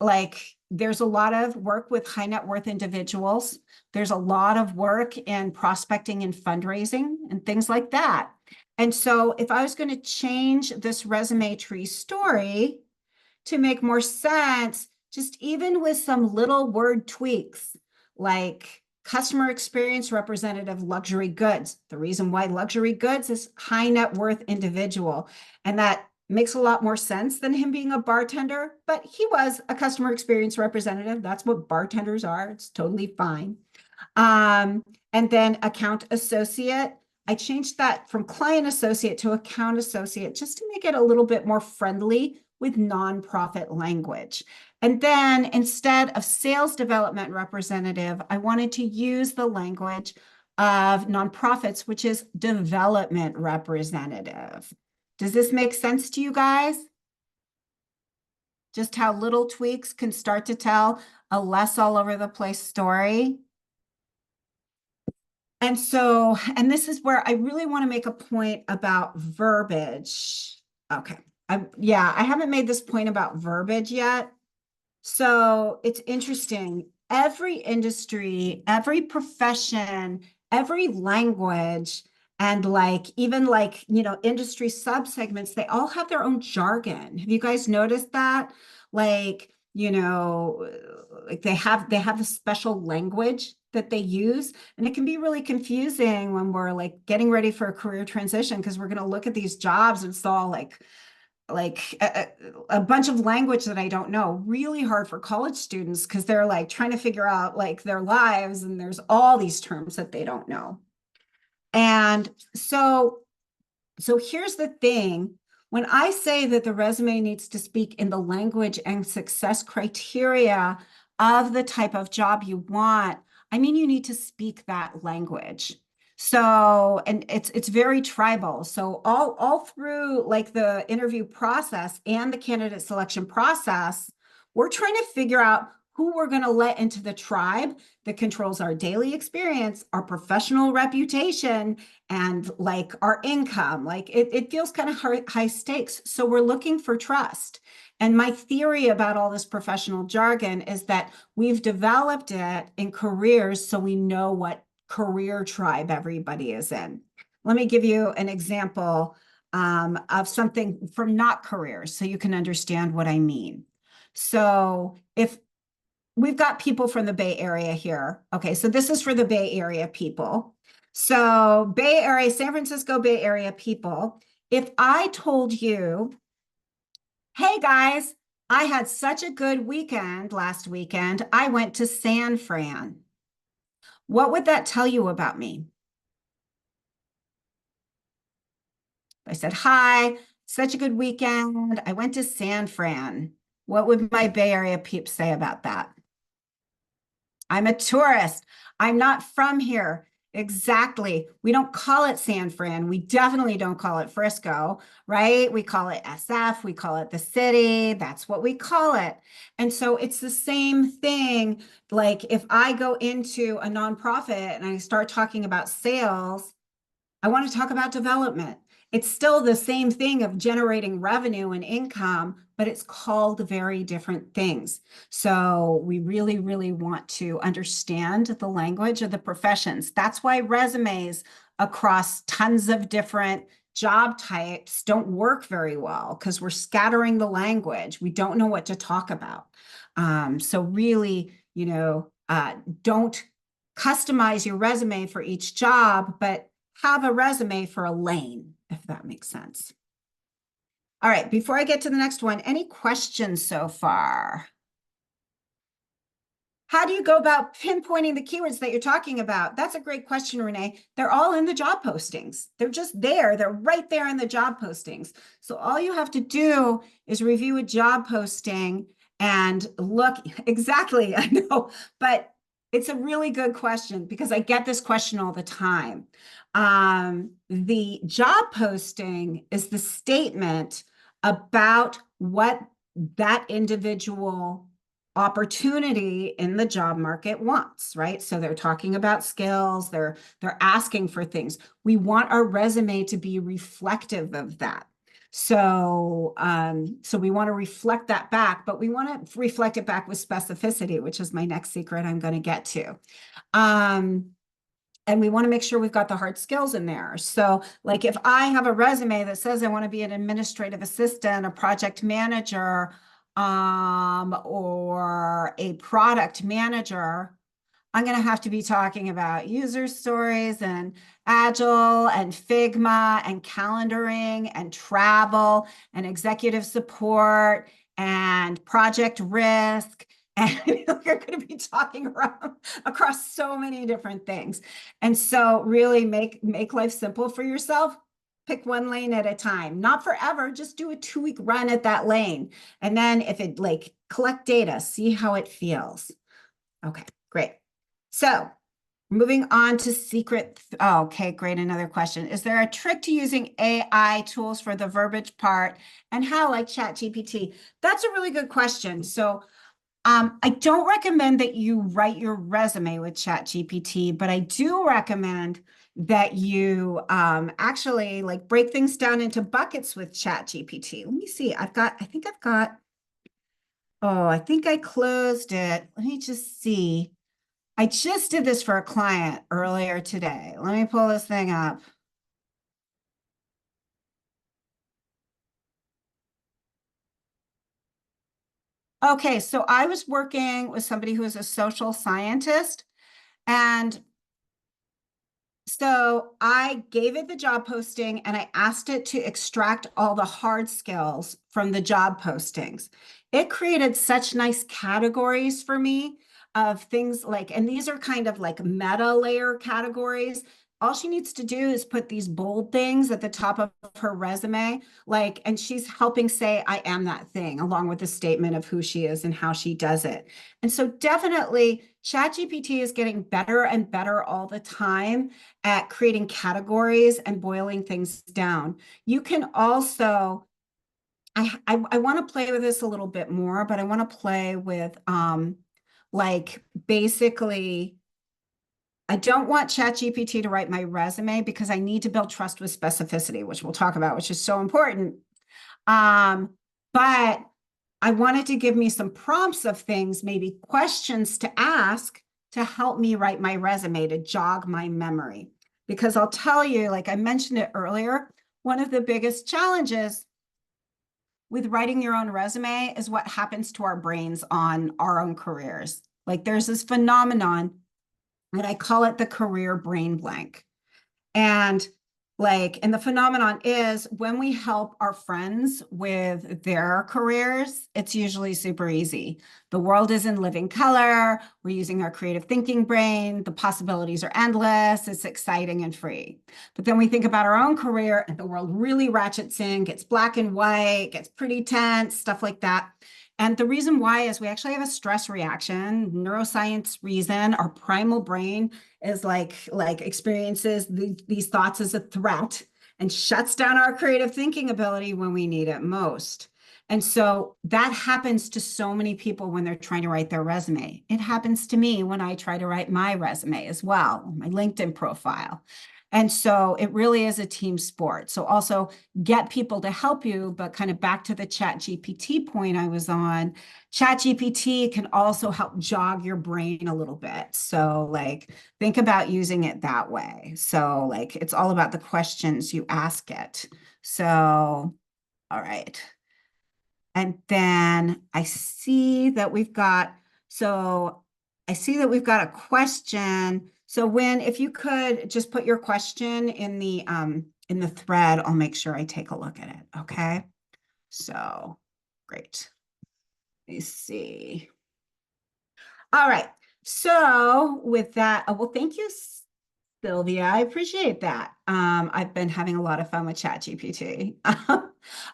like there's a lot of work with high net worth individuals. There's a lot of work in prospecting and fundraising and things like that. And so if I was going to change this resume tree story to make more sense, just even with some little word tweaks like customer experience representative luxury goods. The reason why luxury goods is high net worth individual. And that makes a lot more sense than him being a bartender, but he was a customer experience representative. That's what bartenders are. It's totally fine. And then account associate. I changed that from client associate to account associate just to make it a little bit more friendly with nonprofit language. And then instead of sales development representative, I wanted to use the language of nonprofits, which is development representative. Does this make sense to you guys? Just how little tweaks can start to tell a less all over the place story. And so, and this is where I really want to make a point about verbiage. Okay. Yeah, I haven't made this point about verbiage yet. So it's interesting. Every industry, every profession, every language, and like even like, industry subsegments, they all have their own jargon. Have you guys noticed that? Like, like they have a special language that they use, and it can be really confusing when we're like getting ready for a career transition because we're going to look at these jobs and it's all like a bunch of language that I don't know. Really hard for college students because they're like trying to figure out like their lives and there's all these terms that they don't know. And so here's the thing. When I say that the resume needs to speak in the language and success criteria of the type of job you want, I mean you need to speak that language. So, and it's very tribal. So all through like the interview process and the candidate selection process, we're trying to figure out who we're going to let into the tribe that controls our daily experience, our professional reputation, and like our income. Like it feels kind of high stakes. So we're looking for trust. And my theory about all this professional jargon is that we've developed it in careers so we know what career tribe everybody is in. Let me give you an example of something from not careers so you can understand what I mean. So if we've got people from the Bay Area here, okay, so this is for the Bay Area people. So Bay Area, San Francisco Bay Area people, if I told you, hey guys, I had such a good weekend last weekend, I went to San Fran. What would that tell you about me? I said, hi, such a good weekend. I went to San Fran. What would my Bay Area peeps say about that? I'm a tourist. I'm not from here. Exactly. We don't call it San Fran. We definitely don't call it Frisco, right? We call it SF. We call it the city. That's what we call it. And so it's the same thing. Like if I go into a nonprofit and I start talking about sales, I want to talk about development. It's still the same thing of generating revenue and income, but it's called very different things. So we really, really want to understand the language of the professions. That's why resumes across tons of different job types don't work very well because we're scattering the language. We don't know what to talk about. So really, don't customize your resume for each job, but have a resume for a lane, if that makes sense. All right, before I get to the next one, any questions so far? How do you go about pinpointing the keywords that you're talking about? That's a great question, Renee. They're all in the job postings. They're just there. They're right there in the job postings. So all you have to do is review a job posting and look exactly, I know, but it's a really good question because I get this question all the time. The job posting is the statement about what that individual opportunity in the job market wants, right? So they're talking about skills, they're asking for things. We want our resume to be reflective of that. So we want to reflect that back, but we want to reflect it back with specificity, which is my next secret I'm going to get to. And we want to make sure we've got the hard skills in there. So like if I have a resume that says I want to be an administrative assistant, a project manager, or a product manager, I'm going to have to be talking about user stories and Agile and Figma and calendaring and travel and executive support and project risk. And you're going to be talking around across so many different things. And so really make life simple for yourself. Pick one lane at a time, not forever, just do a 2-week run at that lane. And then if it like collect data, see how it feels. Okay, great. So moving on to secret. Oh, okay, great. Another question. Is there a trick to using AI tools for the verbiage part and how like ChatGPT? That's a really good question. So I don't recommend that you write your resume with ChatGPT, but I do recommend that you actually like break things down into buckets with ChatGPT. Let me see. Oh, I think I closed it. Let me just see. I just did this for a client earlier today. Let me pull this thing up. Okay, so I was working with somebody who is a social scientist, and so I gave it the job posting and I asked it to extract all the hard skills from the job postings. It created such nice categories for me of things like, and these are kind of like meta layer categories. all she needs to do is put these bold things at the top of her resume, like, and she's helping say, I am that thing, along with a statement of who she is and how she does it. And so definitely ChatGPT is getting better and better all the time at creating categories and boiling things down. You can also, I want to play with this a little bit more, but I want to play with like basically I don't want ChatGPT to write my resume because I need to build trust with specificity, which we'll talk about, which is so important. Um, but I wanted to give me some prompts of things, maybe questions to ask to help me write my resume, to jog my memory. Because I'll tell you, like I mentioned it earlier, one of the biggest challenges with writing your own resume is what happens to our brains on our own careers. Like there's this phenomenon, and I call it the career brain blank. And and the phenomenon is when we help our friends with their careers, it's usually super easy. The world is in living color. We're using our creative thinking brain. The possibilities are endless. It's exciting and free. But then we think about our own career and the world really ratchets in, gets black and white, gets pretty tense, stuff like that. And the reason why is we actually have a stress reaction, neuroscience reason. Our primal brain is like experiences these thoughts as a threat and shuts down our creative thinking ability when we need it most. And so that happens to so many people when they're trying to write their resume. It happens to me when I try to write my resume as well, my LinkedIn profile. And so it really is a team sport. So also get people to help you, but kind of back to the Chat GPT point I was on, Chat GPT can also help jog your brain a little bit. So like think about using it that way. So like it's all about the questions you ask it. So, all right. And then I see that we've got a question. So when, if you could just put your question in the thread, I'll make sure I take a look at it. Okay. So great. Let me see. All right. So with that, well, thank you, Sylvia. I appreciate that. I've been having a lot of fun with ChatGPT. All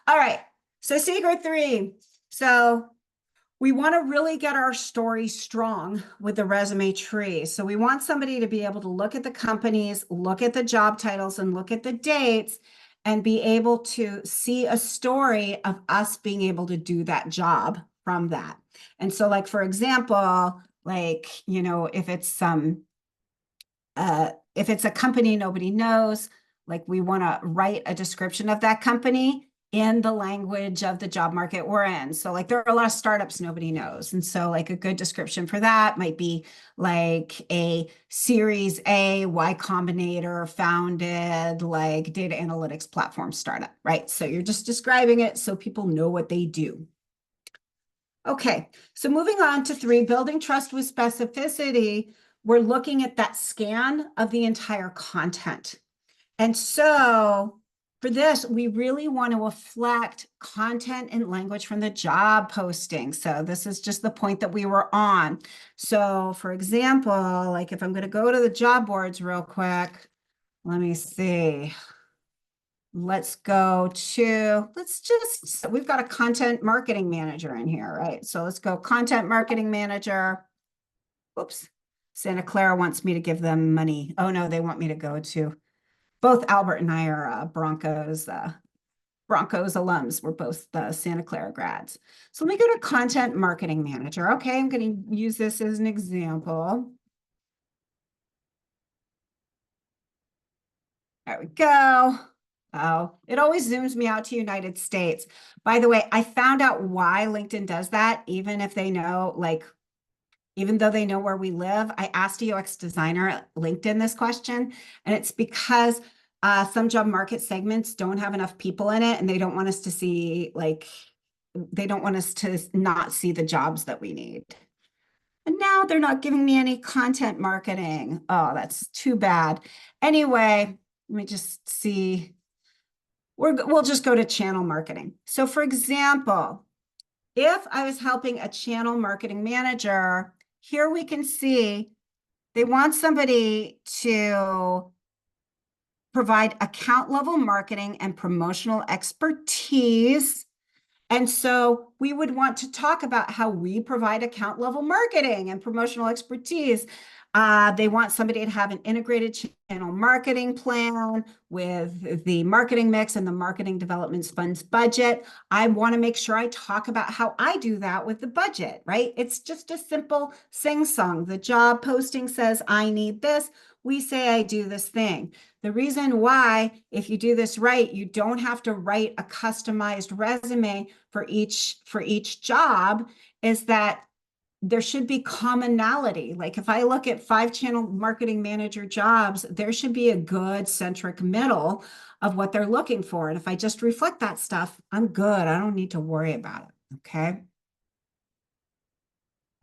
right. So secret three. So we want to really get our story strong with the resume tree. So we want somebody to be able to look at the companies, look at the job titles, and look at the dates and be able to see a story of us being able to do that job from that. And so, like, for example, like, you know, if it's a company nobody knows, like we want to write a description of that company in the language of the job market we're in. So like there are a lot of startups nobody knows. And so like a good description for that might be like a Series A Y Combinator founded like data analytics platform startup, right? So you're just describing it so people know what they do. Okay, so moving on to three, building trust with specificity, we're looking at that scan of the entire content. And so for this, we really want to reflect content and language from the job posting. So this is just the point that we were on. So for example, like if I'm going to go to the job boards real quick, let me see. Let's go to, we've got a content marketing manager in here, right? So let's go content marketing manager. Oops. Santa Clara wants me to give them money. Oh no, they want me to go to, both Albert and I are Broncos alums. We're both Santa Clara grads. So let me go to content marketing manager. Okay, I'm going to use this as an example. There we go. Oh, it always zooms me out to United States. By the way, I found out why LinkedIn does that, even if they know, like, even though they know where we live. I asked a UX designer at LinkedIn this question, and it's because some job market segments don't have enough people in it, and they don't want us to see, like, they don't want us to not see the jobs that we need. And now they're not giving me any content marketing. Oh, that's too bad. Anyway, let me just see. We'll just go to channel marketing. So for example, if I was helping a channel marketing manager, here we can see they want somebody to provide account level marketing and promotional expertise. And so we would want to talk about how we provide account level marketing and promotional expertise. They want somebody to have an integrated channel marketing plan with the marketing mix and the marketing development funds budget. I want to make sure I talk about how I do that with the budget, right? It's just a simple sing song. The job posting says, I need this. We say, I do this thing. The reason why, if you do this right, you don't have to write a customized resume for each job is that there should be commonality. Like if I look at 5 channel marketing manager jobs, there should be a good centric middle of what they're looking for. And if I just reflect that stuff, I'm good. I don't need to worry about it. Okay.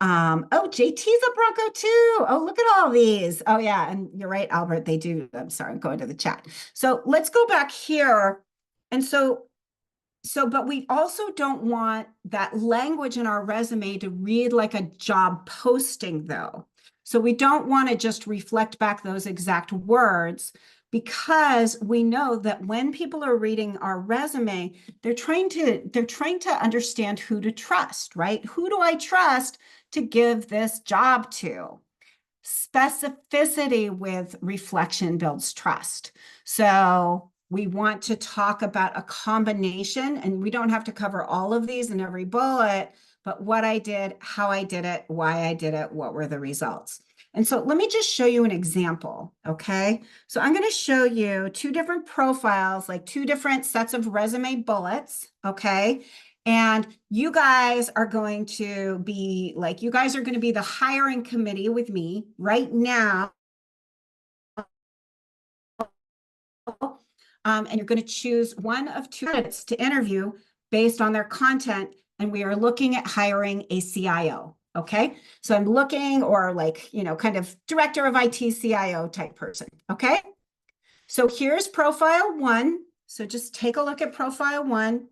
Oh, JT's a Bronco too. Oh, look at all these. Oh, yeah. And you're right, Albert. They do. I'm sorry, I'm going to the chat. So let's go back here. And but we also don't want that language in our resume to read like a job posting, though. So we don't want to just reflect back those exact words because we know that when people are reading our resume, they're trying to understand who to trust, right? Who do I trust to give this job to? Specificity with reflection builds trust. So we want to talk about a combination, and we don't have to cover all of these in every bullet, but what I did, how I did it, why I did it, what were the results. And so let me just show you an example, okay? So I'm going to show you 2 different profiles, like 2 different sets of resume bullets, okay? And you guys are going to be the hiring committee with me right now. And you're going to choose one of 2 candidates to interview based on their content. And we are looking at hiring a CIO. Okay. So I'm looking, or like, kind of director of IT CIO type person. Okay. So here's profile 1. So just take a look at profile 1.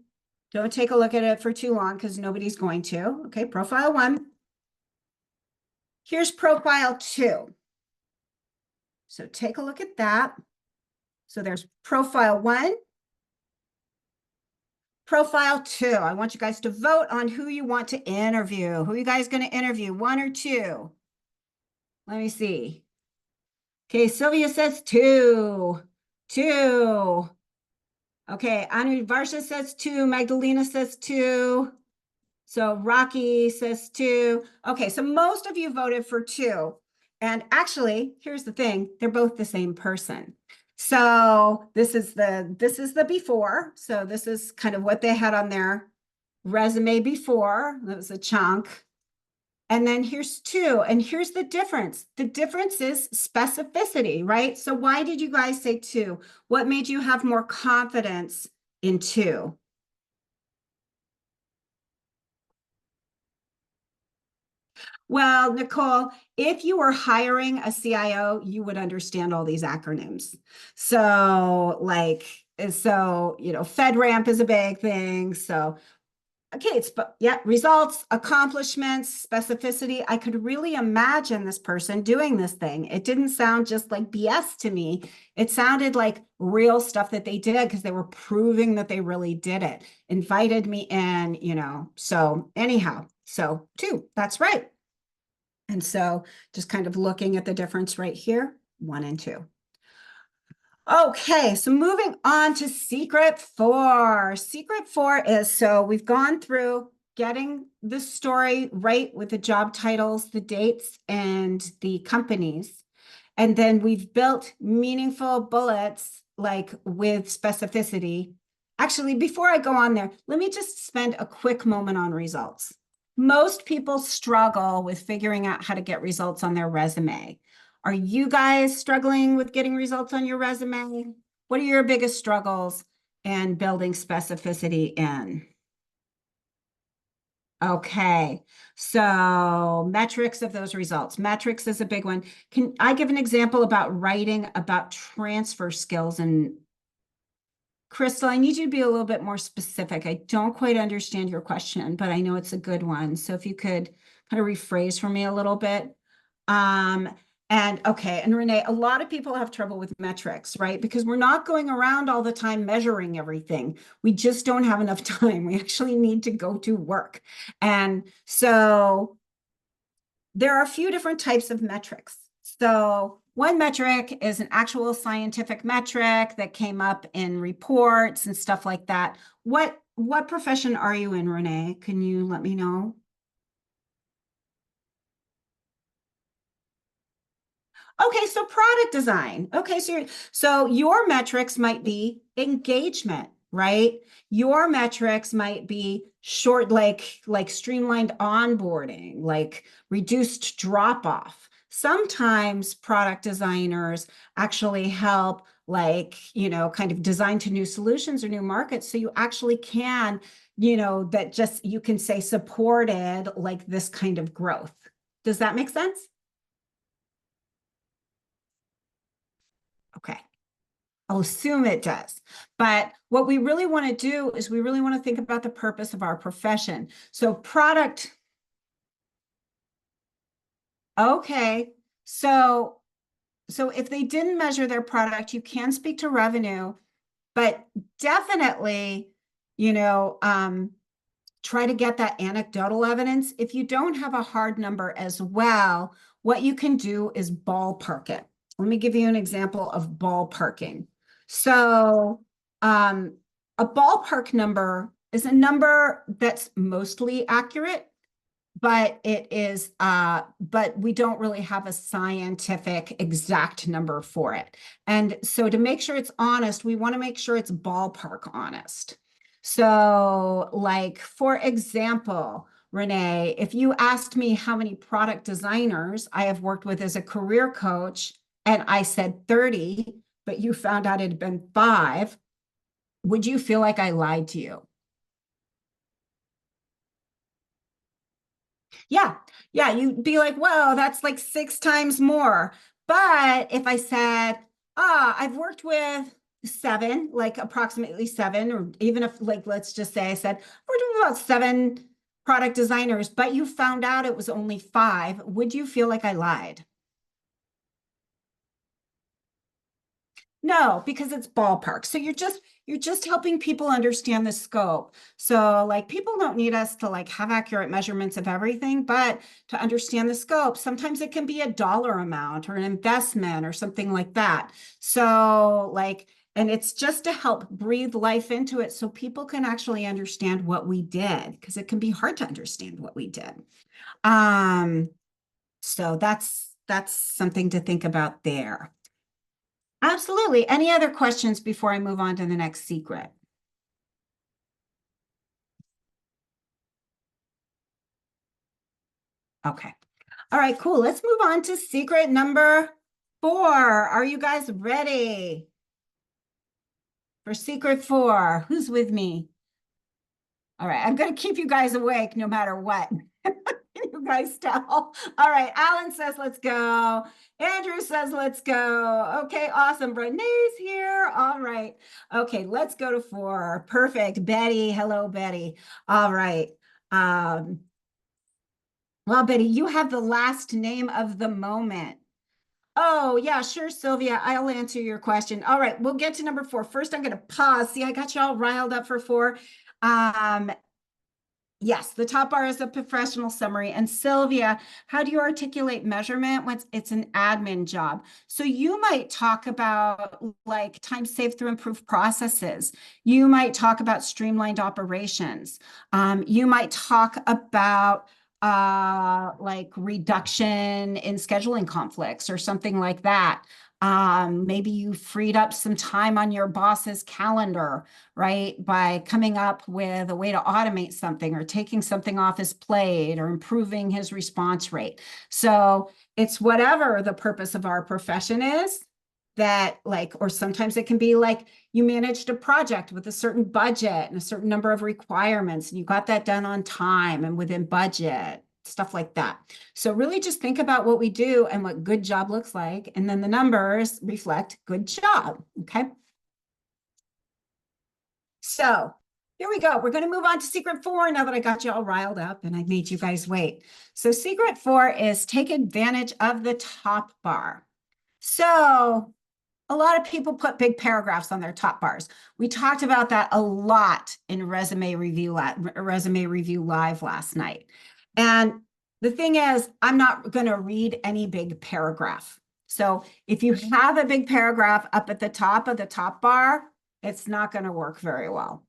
Don't take a look at it for too long because nobody's going to. Okay. Profile 1. Here's profile 2. So take a look at that. So there's profile 1, profile 2. I want you guys to vote on who you want to interview. Who are you guys going to interview? 1 or 2? Let me see. Okay, Sylvia says 2. 2. Okay, Anu Varsha says 2. Magdalena says 2. So Rocky says 2. Okay, so most of you voted for 2. And actually, here's the thing, they're both the same person. So this is the before. So this is kind of what they had on their resume before. That was a chunk. And then here's 2. And here's the difference. The difference is specificity, right? So why did you guys say 2? What made you have more confidence in 2? Well, Nicole, if you were hiring a CIO, you would understand all these acronyms. So, FedRAMP is a big thing. So, okay, results, accomplishments, specificity. I could really imagine this person doing this thing. It didn't sound just like BS to me. It sounded like real stuff that they did because they were proving that they really did it. Invited me in. So anyhow, so 2, that's right. And so just kind of looking at the difference right here, 1 and 2. Okay, so moving on to secret 4. Secret 4 is, so we've gone through getting the story right with the job titles, the dates, and the companies. And then we've built meaningful bullets, like with specificity. Actually, before I go on there, let me just spend a quick moment on results. Most people struggle with figuring out how to get results on their resume. Are you guys struggling with getting results on your resume? What are your biggest struggles in building specificity in? Okay, so metrics of those results. Metrics is a big one. Can I give an example about writing about transfer skills? And Crystal, I need you to be a little bit more specific. I don't quite understand your question, but I know it's a good one. So if you could kind of rephrase for me a little bit. Um, And okay, and Renee, a lot of people have trouble with metrics, right? Because we're not going around all the time measuring everything. We just don't have enough time. We actually need to go to work. And so there are a few different types of metrics. So one metric is an actual scientific metric that came up in reports and stuff like that. What profession are you in, Renee? Can you let me know? Okay, so product design. Okay, so your metrics might be engagement, right? Your metrics might be short, like streamlined onboarding, like reduced drop off. Sometimes product designers actually help, like, kind of design to new solutions or new markets. So you actually can, that just you can say supported like this kind of growth. Does that make sense? Okay. I'll assume it does. But what we really want to do is we really want to think about the purpose of our profession. So product, okay. So so if they didn't measure their product, you can speak to revenue, but definitely, you know, um, try to get that anecdotal evidence. If you don't have a hard number as well, what you can do is ballpark it. Let me give you an example of ballparking. So, um, a ballpark number is a number that's mostly accurate, but we don't really have a scientific exact number for it. And so to make sure it's honest, we want to make sure it's ballpark honest. So, like, for example, Renee, if you asked me how many product designers I have worked with as a career coach, and I said 30, but you found out it had been five, would you feel like I lied to you? Yeah, yeah, you'd be like, whoa, that's like six times more. But if I said, I've worked with seven, like approximately seven, or even if, like, let's just say I said, we're doing about seven product designers, but you found out it was only five, would you feel like I lied? No, because it's ballpark. So you're just helping people understand the scope. So like people don't need us to like have accurate measurements of everything, but to understand the scope, sometimes it can be a dollar amount or an investment or something like that. So like, and it's just to help breathe life into it so people can actually understand what we did, because it can be hard to understand what we did. Um, so that's something to think about there. Absolutely. Any other questions before I move on to the next secret? Okay. All right, cool. Let's move on to secret number four. Are you guys ready for secret four? Who's with me? All right, I'm going to keep you guys awake no matter what. You guys tell. All right, Alan says let's go. Andrew says let's go. Okay, awesome. Renee's here. All right. Okay, let's go to four. Perfect. Betty. Hello, Betty. All right. Um, well, Betty, you have the last name of the moment. Oh, yeah, sure, Sylvia. I'll answer your question. All right, we'll get to number four. First, I'm going to pause. See, I got you all riled up for four. Um, Yes, the top bar is a professional summary. And Sylvia, how do you articulate measurement when it's an admin job? So you might talk about like time saved through improved processes. You might talk about streamlined operations. You might talk about like reduction in scheduling conflicts or something like that. Maybe you freed up some time on your boss's calendar, right? By coming up with a way to automate something or taking something off his plate or improving his response rate. So it's whatever the purpose of our profession is that like, or sometimes it can be like you managed a project with a certain budget and a certain number of requirements and you got that done on time and within budget, stuff like that. So really just think about what we do and what good job looks like. And then the numbers reflect good job. Okay. So Here we go. We're going to move on to secret four now that I got you all riled up and I made you guys wait. So secret four is take advantage of the top bar. So a lot of people put big paragraphs on their top bars. We talked about that a lot in resume review live last night. And the thing is, I'm not going to read any big paragraph. So if you have a big paragraph up at the top of the top bar, it's not going to work very well.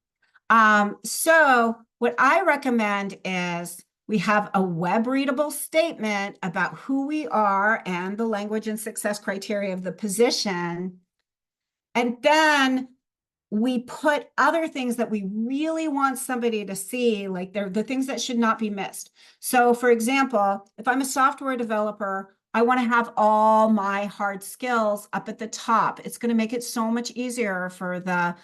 So what I recommend is we have a web readable statement about who we are and the language and success criteria of the position. And then we put other things that we really want somebody to see, like they're the things that should not be missed. So for example, if I'm a software developer, I want to have all my hard skills up at the top. It's going to make it so much easier for the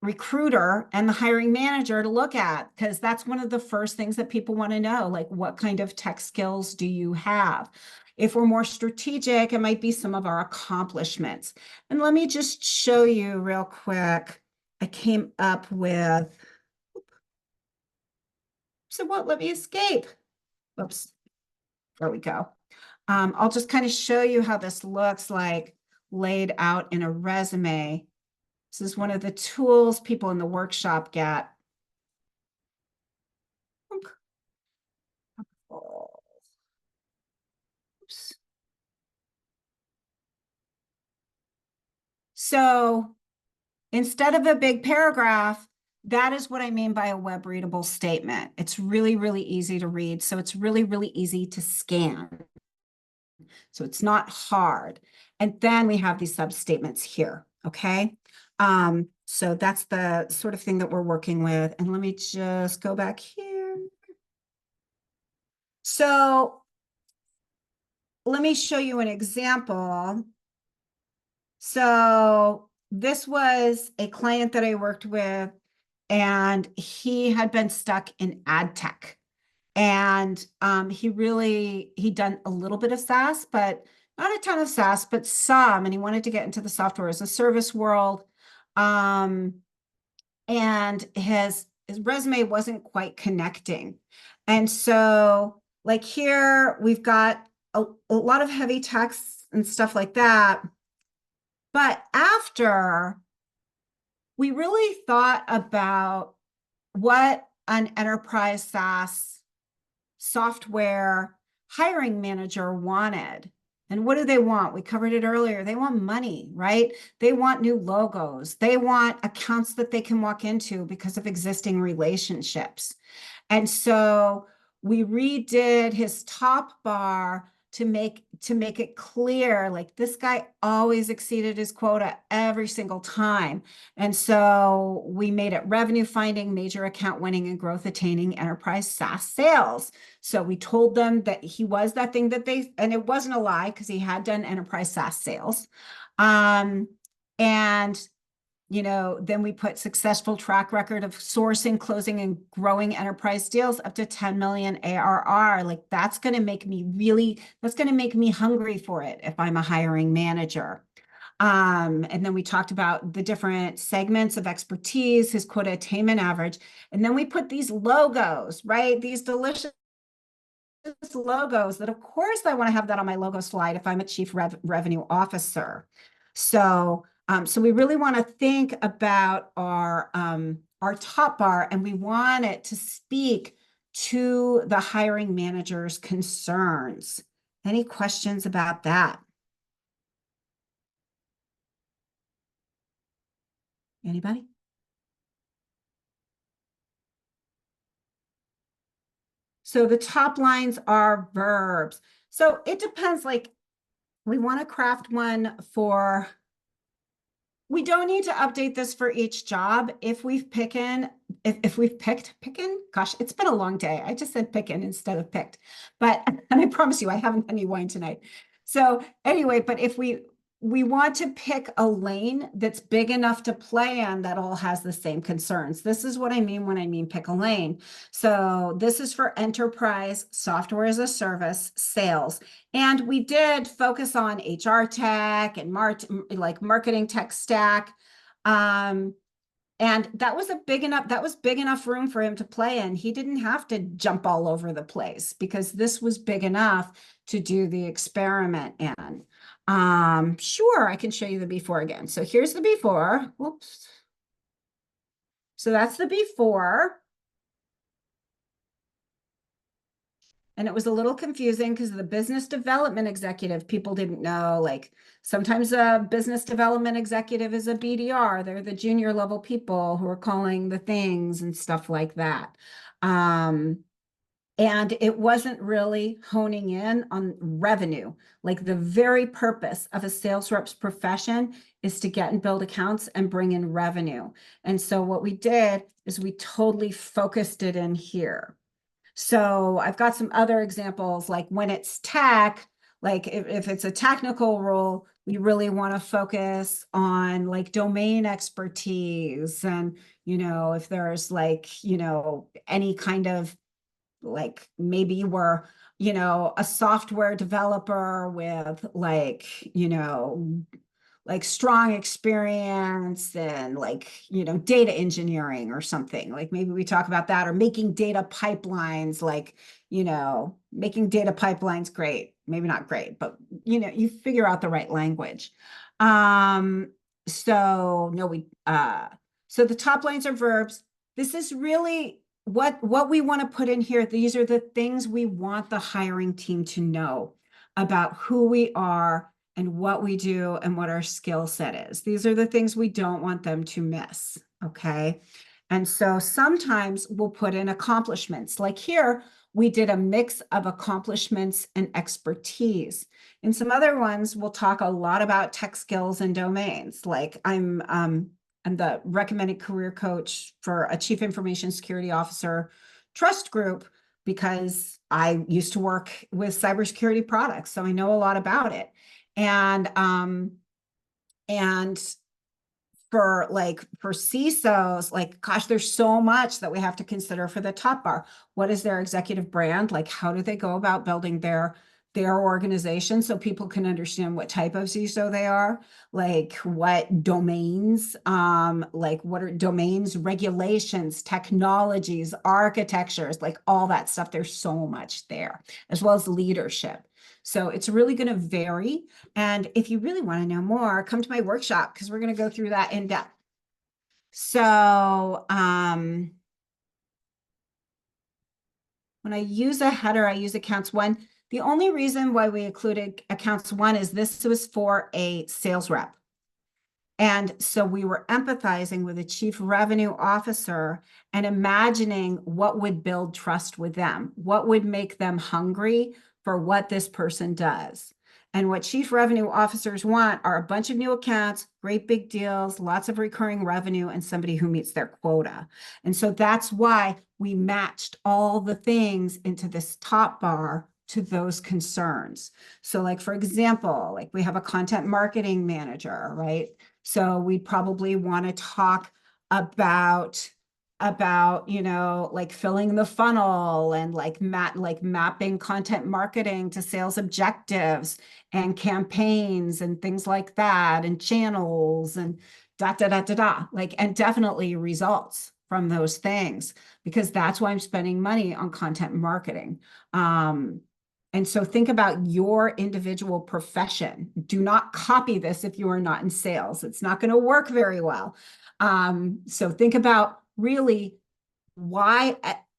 recruiter and the hiring manager to look at, because that's one of the first things that people want to know, like what kind of tech skills do you have? If we're more strategic, it might be some of our accomplishments. And let me just show you real quick. I came up with, so what, let me escape. Oops, there we go. I'll just kind of show you how this looks like laid out in a resume. This is one of the tools people in the workshop get. Oops. So instead of a big paragraph, that is what I mean by a web readable statement. It's really, really easy to read. So it's really, really easy to scan. So it's not hard. And then we have these sub-statements here, okay? So that's the sort of thing that we're working with. And let me just go back here. So let me show you an example. So this was a client that I worked with, and he had been stuck in ad tech. And he'd done a little bit of SaaS, but not a ton of SaaS, but some, and he wanted to get into the software as a service world. Um, and his resume wasn't quite connecting. And so like here, we've got a lot of heavy text and stuff like that. But after we really thought about what an enterprise SaaS software hiring manager wanted. And what do they want? We covered it earlier. They want money, right? They want new logos. They want accounts that they can walk into because of existing relationships. And so we redid his top bar to make it clear, like this guy always exceeded his quota every single time. And so we made it revenue finding, major account winning, and growth attaining enterprise SaaS sales. So we told them that he was that thing that and it wasn't a lie because he had done enterprise SaaS sales. And then we put successful track record of sourcing, closing, and growing enterprise deals up to 10 million ARR. Like that's going to make me hungry for it if I'm a hiring manager. And then we talked about the different segments of expertise, his quota attainment average. And then we put these logos, right? These delicious logos that, of course, I want to have that on my logo slide if I'm a chief revenue officer. So we really want to think about our top bar, and we want it to speak to the hiring manager's concerns. Any questions about that? Anybody? So the top lines are verbs. So it depends, like we want to craft one for, we don't need to update this for each job. If we've picked, gosh, it's been a long day. I just said picking instead of picked, but, and I promise you, I haven't had any wine tonight. So anyway, but if we want to pick a lane that's big enough to play in that all has the same concerns. This is what I mean when I mean pick a lane. So this is for enterprise software as a service sales. And we did focus on HR tech and like marketing tech stack. Um, and that was big enough room for him to play in. He didn't have to jump all over the place because this was big enough to do the experiment in. Sure, I can show you the before again. So here's the before. Whoops. So that's the before. And it was a little confusing because the business development executive, people didn't know, like sometimes a business development executive is a BDR. They're the junior level people who are calling the things and stuff like that. Um, and it wasn't really honing in on revenue. Like the very purpose of a sales rep's profession is to get and build accounts and bring in revenue. And so what we did is we totally focused it in here. So I've got some other examples, like when it's tech, like if it's a technical role, we really want to focus on like domain expertise. And, if there's like, any kind of like maybe you were, a software developer with like strong experience and like, data engineering or something. Like maybe we talk about that, or making data pipelines, like, making data pipelines great, maybe not great, but you figure out the right language. Um, so no, so the top lines are verbs. This is really what we want to put in here. These are the things we want the hiring team to know about who we are and what we do and what our skill set is. These are the things we don't want them to miss. Okay. And so sometimes we'll put in accomplishments. Like here, we did a mix of accomplishments and expertise. In some other ones, we'll talk a lot about tech skills and domains. Like I'm the recommended career coach for a chief information security officer trust group because I used to work with cybersecurity products, so I know a lot about it. And for CISOs, like, gosh, there's so much that we have to consider for the top bar. What is their executive brand? Like, how do they go about building their organization so people can understand what type of CISO they are? Like what domains, like what are domains, regulations, technologies, architectures, like all that stuff. There's so much there, as well as leadership. So it's really going to vary. And if you really want to know more, come to my workshop because we're going to go through that in depth. So when I use a header, I use accounts one. The only reason why we included accounts one is this was for a sales rep. And so we were empathizing with a chief revenue officer and imagining what would build trust with them, what would make them hungry for what this person does. And what chief revenue officers want are a bunch of new accounts, great big deals, lots of recurring revenue, and somebody who meets their quota. And so that's why we matched all the things into this top bar to those concerns. So like, for example, like we have a content marketing manager, right? So we'd probably want to talk about like filling the funnel and like mapping content marketing to sales objectives and campaigns and things like that, and channels and like, and definitely results from those things, because that's why I'm spending money on content marketing. And so think about your individual profession. Do not copy this if you are not in sales. It's not going to work very well. So think about really why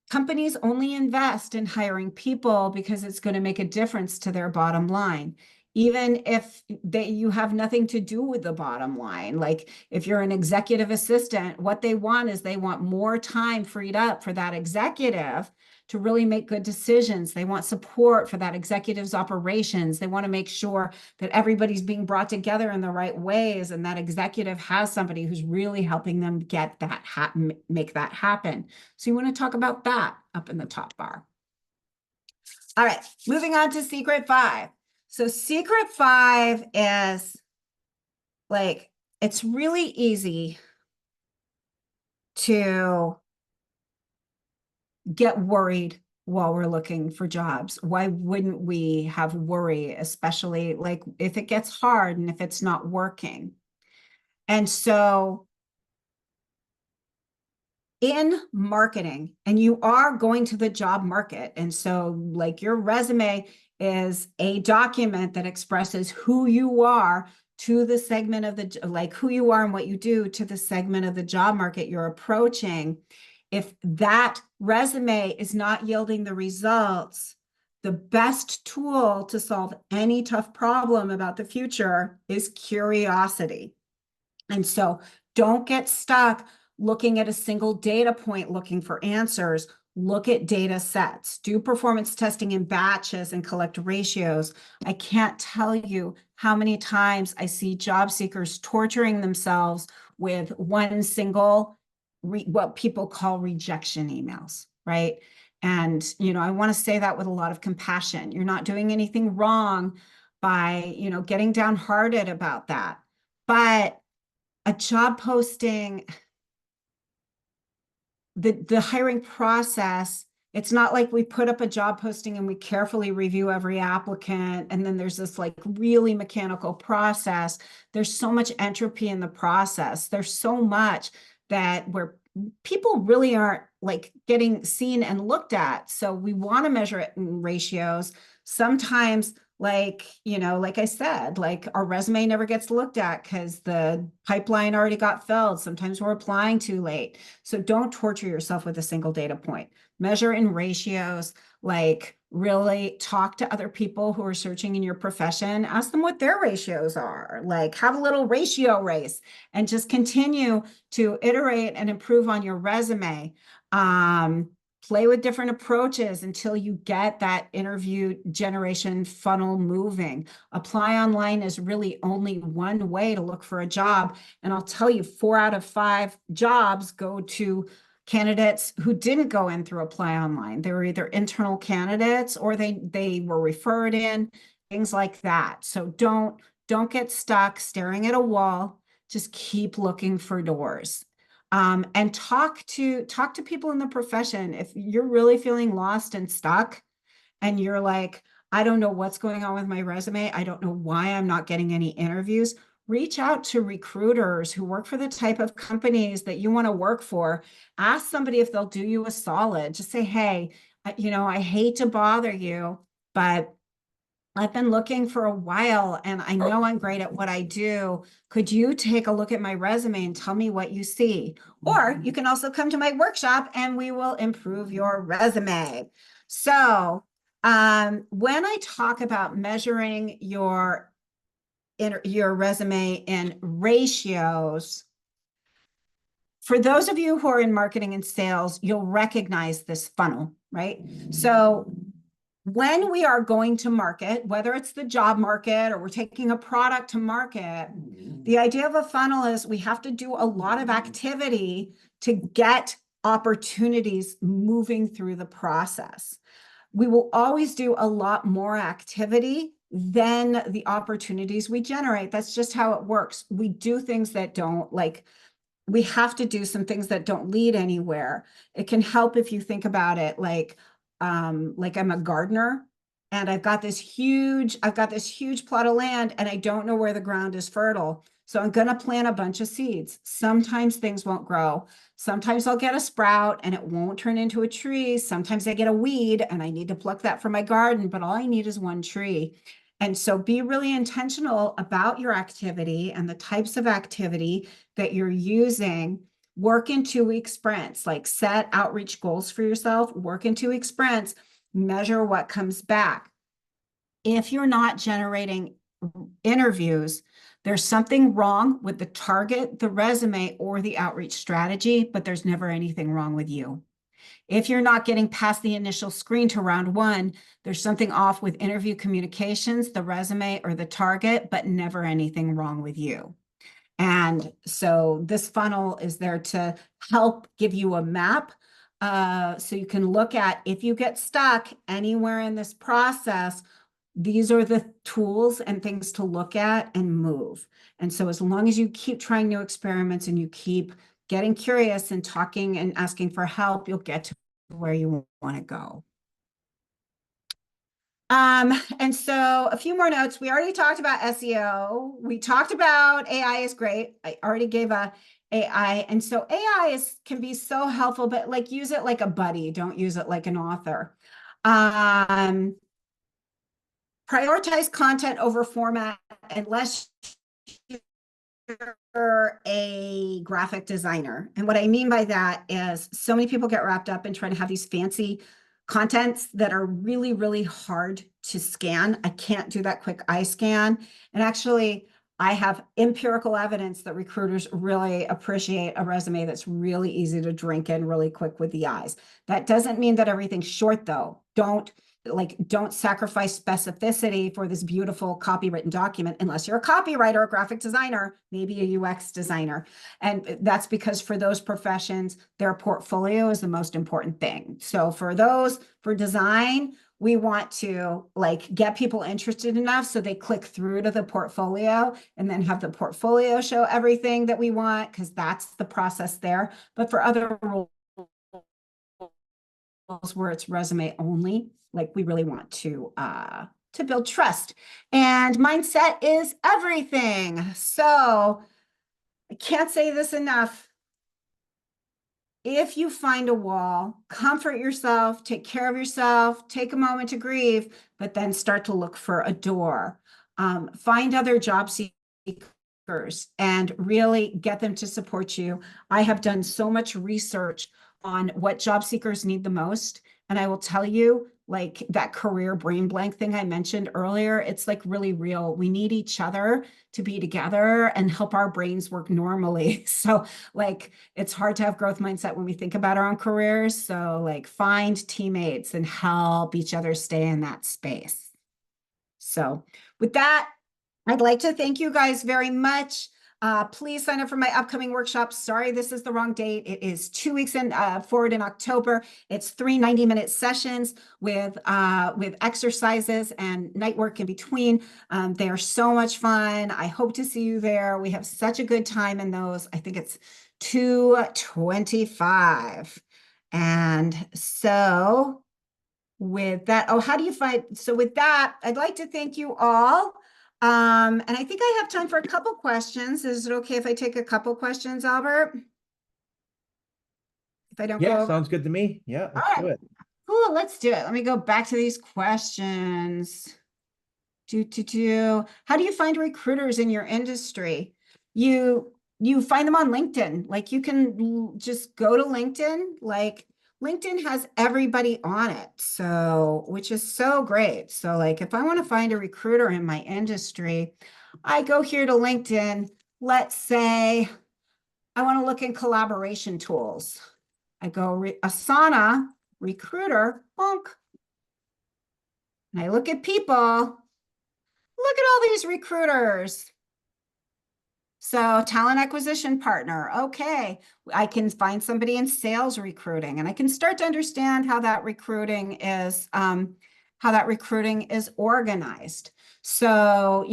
companies only invest in hiring people because it's going to make a difference to their bottom line. Even if you have nothing to do with the bottom line. Like if you're an executive assistant, what they want is they want more time freed up for that executive to really make good decisions. They want support for that executive's operations. They want to make sure that everybody's being brought together in the right ways, and that executive has somebody who's really helping them get that make that happen. So you want to talk about that up in the top bar. All right, moving on to secret 5. So secret 5 is like, it's really easy to get worried while we're looking for jobs. Why wouldn't we have worry, especially like if it gets hard and if it's not working? And so in marketing and you are going to the job market. And so, like, your resume is a document that expresses who you are to the segment of the, like, who you are and what you do to the segment of the job market you're approaching. If that resume is not yielding the results, the best tool to solve any tough problem about the future is curiosity. And so don't get stuck looking at a single data point looking for answers. Look at data sets, do performance testing in batches and collect ratios. I can't tell you how many times I see job seekers torturing themselves with one single, what people call rejection emails, right? And, I want to say that with a lot of compassion. You're not doing anything wrong by, getting downhearted about that. But a job posting, the hiring process, it's not like we put up a job posting and we carefully review every applicant and then there's this like really mechanical process. There's so much entropy in the process. There's so much that where people really aren't like getting seen and looked at. So we want to measure it in ratios. Sometimes, like, like I said, like our resume never gets looked at because the pipeline already got filled. Sometimes we're applying too late. So don't torture yourself with a single data point. Measure in ratios, like really talk to other people who are searching in your profession. Ask them what their ratios are. Like have a little ratio race and just continue to iterate and improve on your resume. Play with different approaches until you get that interview generation funnel moving. Apply online is really only one way to look for a job. And I'll tell you, 4 out of 5 jobs go to candidates who didn't go in through apply online. They were either internal candidates or they were referred in, things like that. So don't get stuck staring at a wall. Just keep looking for doors. And talk to people in the profession. If you're really feeling lost and stuck, and you're like, I don't know what's going on with my resume. I don't know why I'm not getting any interviews. Reach out to recruiters who work for the type of companies that you want to work for. Ask somebody if they'll do you a solid. Just say, hey, I hate to bother you, but I've been looking for a while and I know I'm great at what I do. Could you take a look at my resume and tell me what you see? Or you can also come to my workshop and we will improve your resume. So, when I talk about measuring your resume in ratios, for those of you who are in marketing and sales, you'll recognize this funnel, right? So when we are going to market, whether it's the job market or we're taking a product to market, the idea of a funnel is we have to do a lot of activity to get opportunities moving through the process. We will always do a lot more activity than the opportunities we generate. That's just how it works. We do things that don't like we have to do some things that don't lead anywhere. It can help if you think about it like I'm a gardener and I've got this huge plot of land and I don't know where the ground is fertile. So I'm going to plant a bunch of seeds. Sometimes things won't grow. Sometimes I'll get a sprout and it won't turn into a tree. Sometimes I get a weed and I need to pluck that from my garden, but all I need is one tree. And so be really intentional about your activity and the types of activity that you're using. Work in 2-week sprints, like set outreach goals for yourself, work in 2-week sprints, measure what comes back. If you're not generating interviews, there's something wrong with the target, the resume, or the outreach strategy, but there's never anything wrong with you. If you're not getting past the initial screen to round 1, there's something off with interview communications, the resume, or the target, but never anything wrong with you. And so this funnel is there to help give you a map so you can look at if you get stuck anywhere in this process, these are the tools and things to look at and move. And so as long as you keep trying new experiments and you keep getting curious and talking and asking for help, you'll get to where you want to go. And so a few more notes. We already talked about SEO. We talked about AI is great. I already gave a AI. And so AI can be so helpful, but like use it like a buddy, don't use it like an author. Um, Prioritize content over format unless you're a graphic designer. And what I mean by that is so many people get wrapped up in trying to have these fancy contents that are really, really hard to scan. I can't do that quick eye scan. And actually, I have empirical evidence that recruiters really appreciate a resume that's really easy to drink in really quick with the eyes. That doesn't mean that everything's short, though. Don't sacrifice specificity for this beautiful copywritten document unless you're a copywriter, a graphic designer, maybe a UX designer. And that's because for those professions, their portfolio is the most important thing. So for design, we want to like get people interested enough so they click through to the portfolio and then have the portfolio show everything that we want because that's the process there. But for other roles where it's resume only, like we really want to build trust. And mindset is everything. So I can't say this enough. If you find a wall, comfort yourself, take care of yourself, take a moment to grieve, but then start to look for a door. Find other job seekers and really get them to support you. I have done so much research on what job seekers need the most. And I will tell you, like that career brain blank thing I mentioned earlier, it's like really real. We need each other to be together and help our brains work normally. So, like, it's hard to have growth mindset when we think about our own careers. So, like, find teammates and help each other stay in that space. So, with that, I'd like to thank you guys very much. Please sign up for my upcoming workshop. Sorry, this is the wrong date. It is 2 weeks forward in October. It's 3 90-minute sessions with exercises and night work in between. They are so much fun. I hope to see you there. We have such a good time in those. I think it's 225. And so with that, oh, how do you find? So with that, I'd like to thank you all. And I think I have time for a couple questions. Is it okay if I take a couple questions, Albert? If I don't Yeah, go over? sounds good to me. Yeah, All let's do right, it. cool, let's do it. Let me go back to these questions. How do you find recruiters in your industry? You find them on LinkedIn. Like you can just go to LinkedIn. Like LinkedIn has everybody on it. So, which is so great. So like if I want to find a recruiter in my industry, I go here to LinkedIn. Let's say I want to look in collaboration tools. I go Asana recruiter, bonk. And I look at people. Look at all these recruiters. So talent acquisition partner. Okay. I can find somebody in sales recruiting and I can start to understand how that recruiting is organized. So,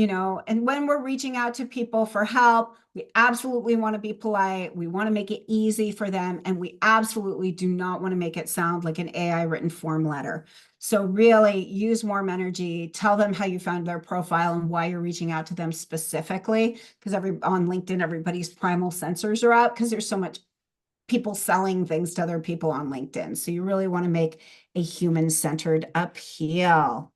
and when we're reaching out to people for help, we absolutely want to be polite. We want to make it easy for them. And we absolutely do not want to make it sound like an AI written form letter. So really use warm energy, tell them how you found their profile and why you're reaching out to them specifically. Because on LinkedIn, everybody's primal sensors are out because there's so much people selling things to other people on LinkedIn. So you really want to make a human-centered appeal.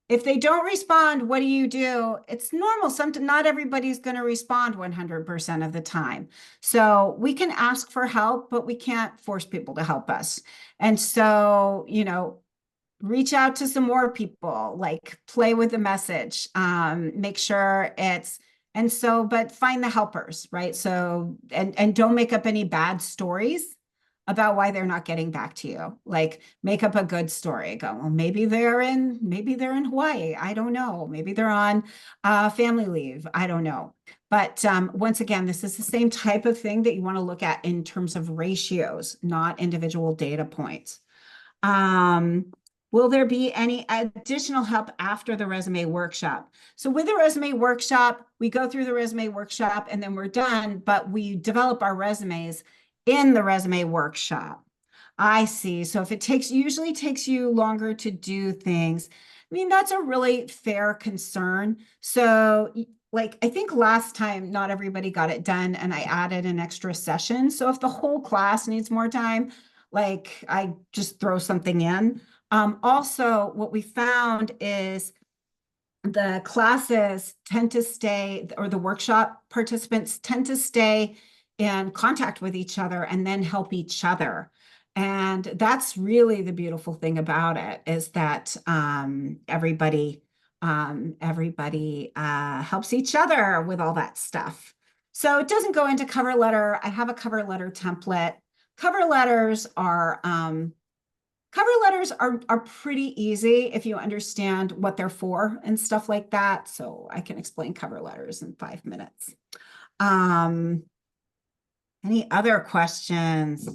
If they don't respond, what do you do? It's normal. Not everybody's going to respond 100% of the time. So we can ask for help, but we can't force people to help us. And so, reach out to some more people, like play with the message, make sure but find the helpers, right? So, and don't make up any bad stories about why they're not getting back to you. Like make up a good story. Go, well, maybe they're in Hawaii. I don't know. Maybe they're on family leave. I don't know. But once again, this is the same type of thing that you want to look at in terms of ratios, not individual data points. Um, will there be any additional help after the resume workshop? So with the resume workshop, we go through the resume workshop and then we're done, but we develop our resumes in the resume workshop. I see. So if it takes usually takes you longer to do things, I mean, that's a really fair concern. So like I think last time not everybody got it done and I added an extra session. So if the whole class needs more time, like I just throw something in. Also, what we found is the classes tend to stay, or the workshop participants tend to stay in contact with each other and then help each other. And that's really the beautiful thing about it is that everybody helps each other with all that stuff. So it doesn't go into cover letter. I have a cover letter template. Cover letters are cover letters are pretty easy if you understand what they're for and stuff like that. So I can explain cover letters in 5 minutes. Um, any other questions?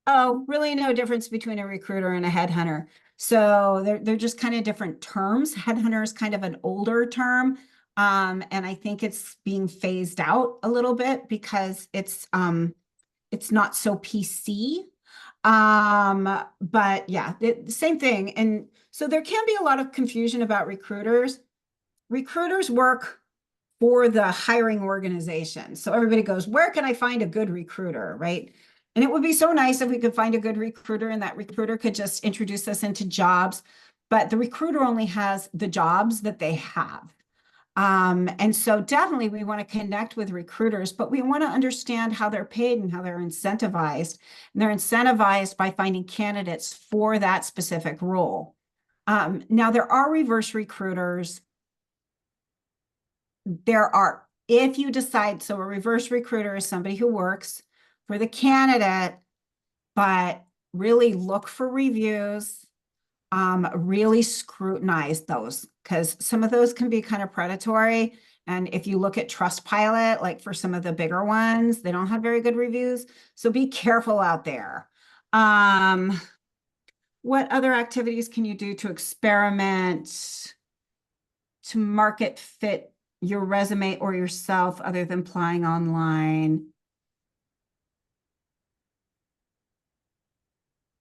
Oh, really no difference between a recruiter and a headhunter. So they're just kind of different terms. Headhunter is kind of an older term. And I think it's being phased out a little bit because it's not so PC. But yeah, the same thing. And so there can be a lot of confusion about recruiters. Recruiters work for the hiring organization. So everybody goes, where can I find a good recruiter, right? And it would be so nice if we could find a good recruiter and that recruiter could just introduce us into jobs. But the recruiter only has the jobs that they have. And so definitely we want to connect with recruiters, but we want to understand how they're paid and how they're incentivized. And they're incentivized by finding candidates for that specific role. Now there are reverse recruiters. If you decide, so a reverse recruiter is somebody who works for the candidate, but really look for reviews, really scrutinize those because some of those can be kind of predatory. And if you look at Trustpilot, like for some of the bigger ones, they don't have very good reviews. So be careful out there. What other activities can you do to experiment to market fit your resume or yourself other than applying online?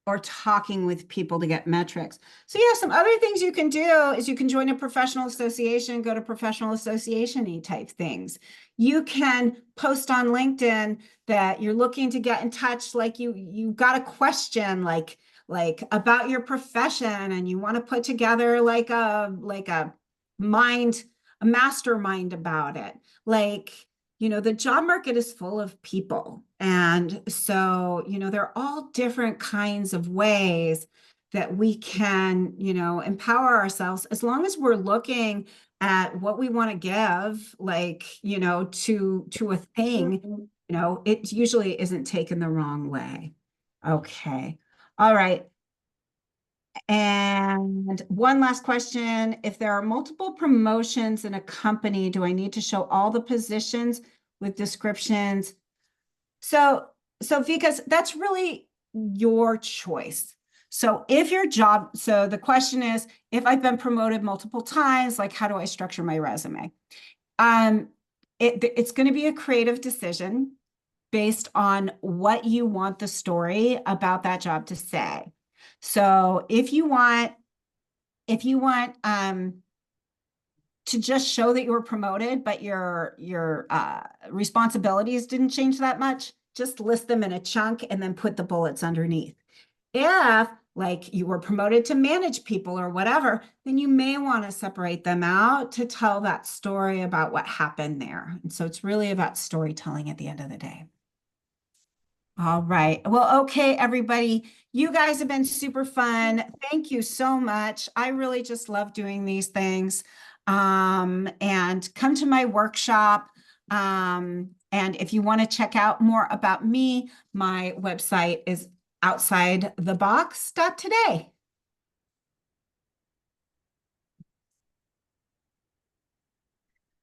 Or talking with people to get metrics. So yeah, some other things you can do is you can join a professional association, go to professional association-y type things. You can post on LinkedIn that you're looking to get in touch, like you got a question like about your profession and you want to put together like a mind a mastermind about it. Like the job market is full of people. And so, there are all different kinds of ways that we can, empower ourselves as long as we're looking at what we want to give, like, to a thing, it usually isn't taken the wrong way. Okay. All right. And one last question. If there are multiple promotions in a company, do I need to show all the positions with descriptions? So, so Vikas, that's really your choice. So the question is, if I've been promoted multiple times, like how do I structure my resume? Um, it's going to be a creative decision based on what you want the story about that job to say. So if you want to just show that you were promoted, but your responsibilities didn't change that much, just list them in a chunk and then put the bullets underneath. If like you were promoted to manage people or whatever, then you may want to separate them out to tell that story about what happened there. And so it's really about storytelling at the end of the day. All right. Well, okay, everybody. You guys have been super fun. Thank you so much. I really just love doing these things. And come to my workshop. And if you want to check out more about me, my website is outsidethebox.today.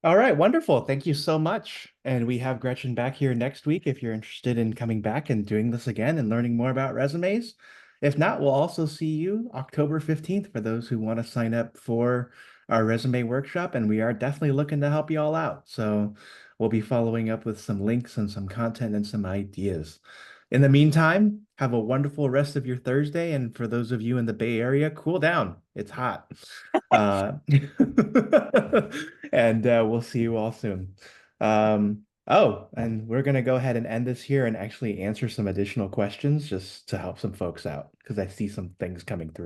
All right, wonderful. Thank you so much. And we have Gretchen back here next week if you're interested in coming back and doing this again and learning more about resumes. If not, we'll also see you October 15th for those who want to sign up for our resume workshop. And we are definitely looking to help you all out. So We'll be following up with some links and some content and some ideas. In the meantime, have a wonderful rest of your Thursday. And for those of you in the Bay Area, cool down. It's hot. Uh, and we'll see you all soon. Oh, and we're going to go ahead and end this here and actually answer some additional questions just to help some folks out because I see some things coming through.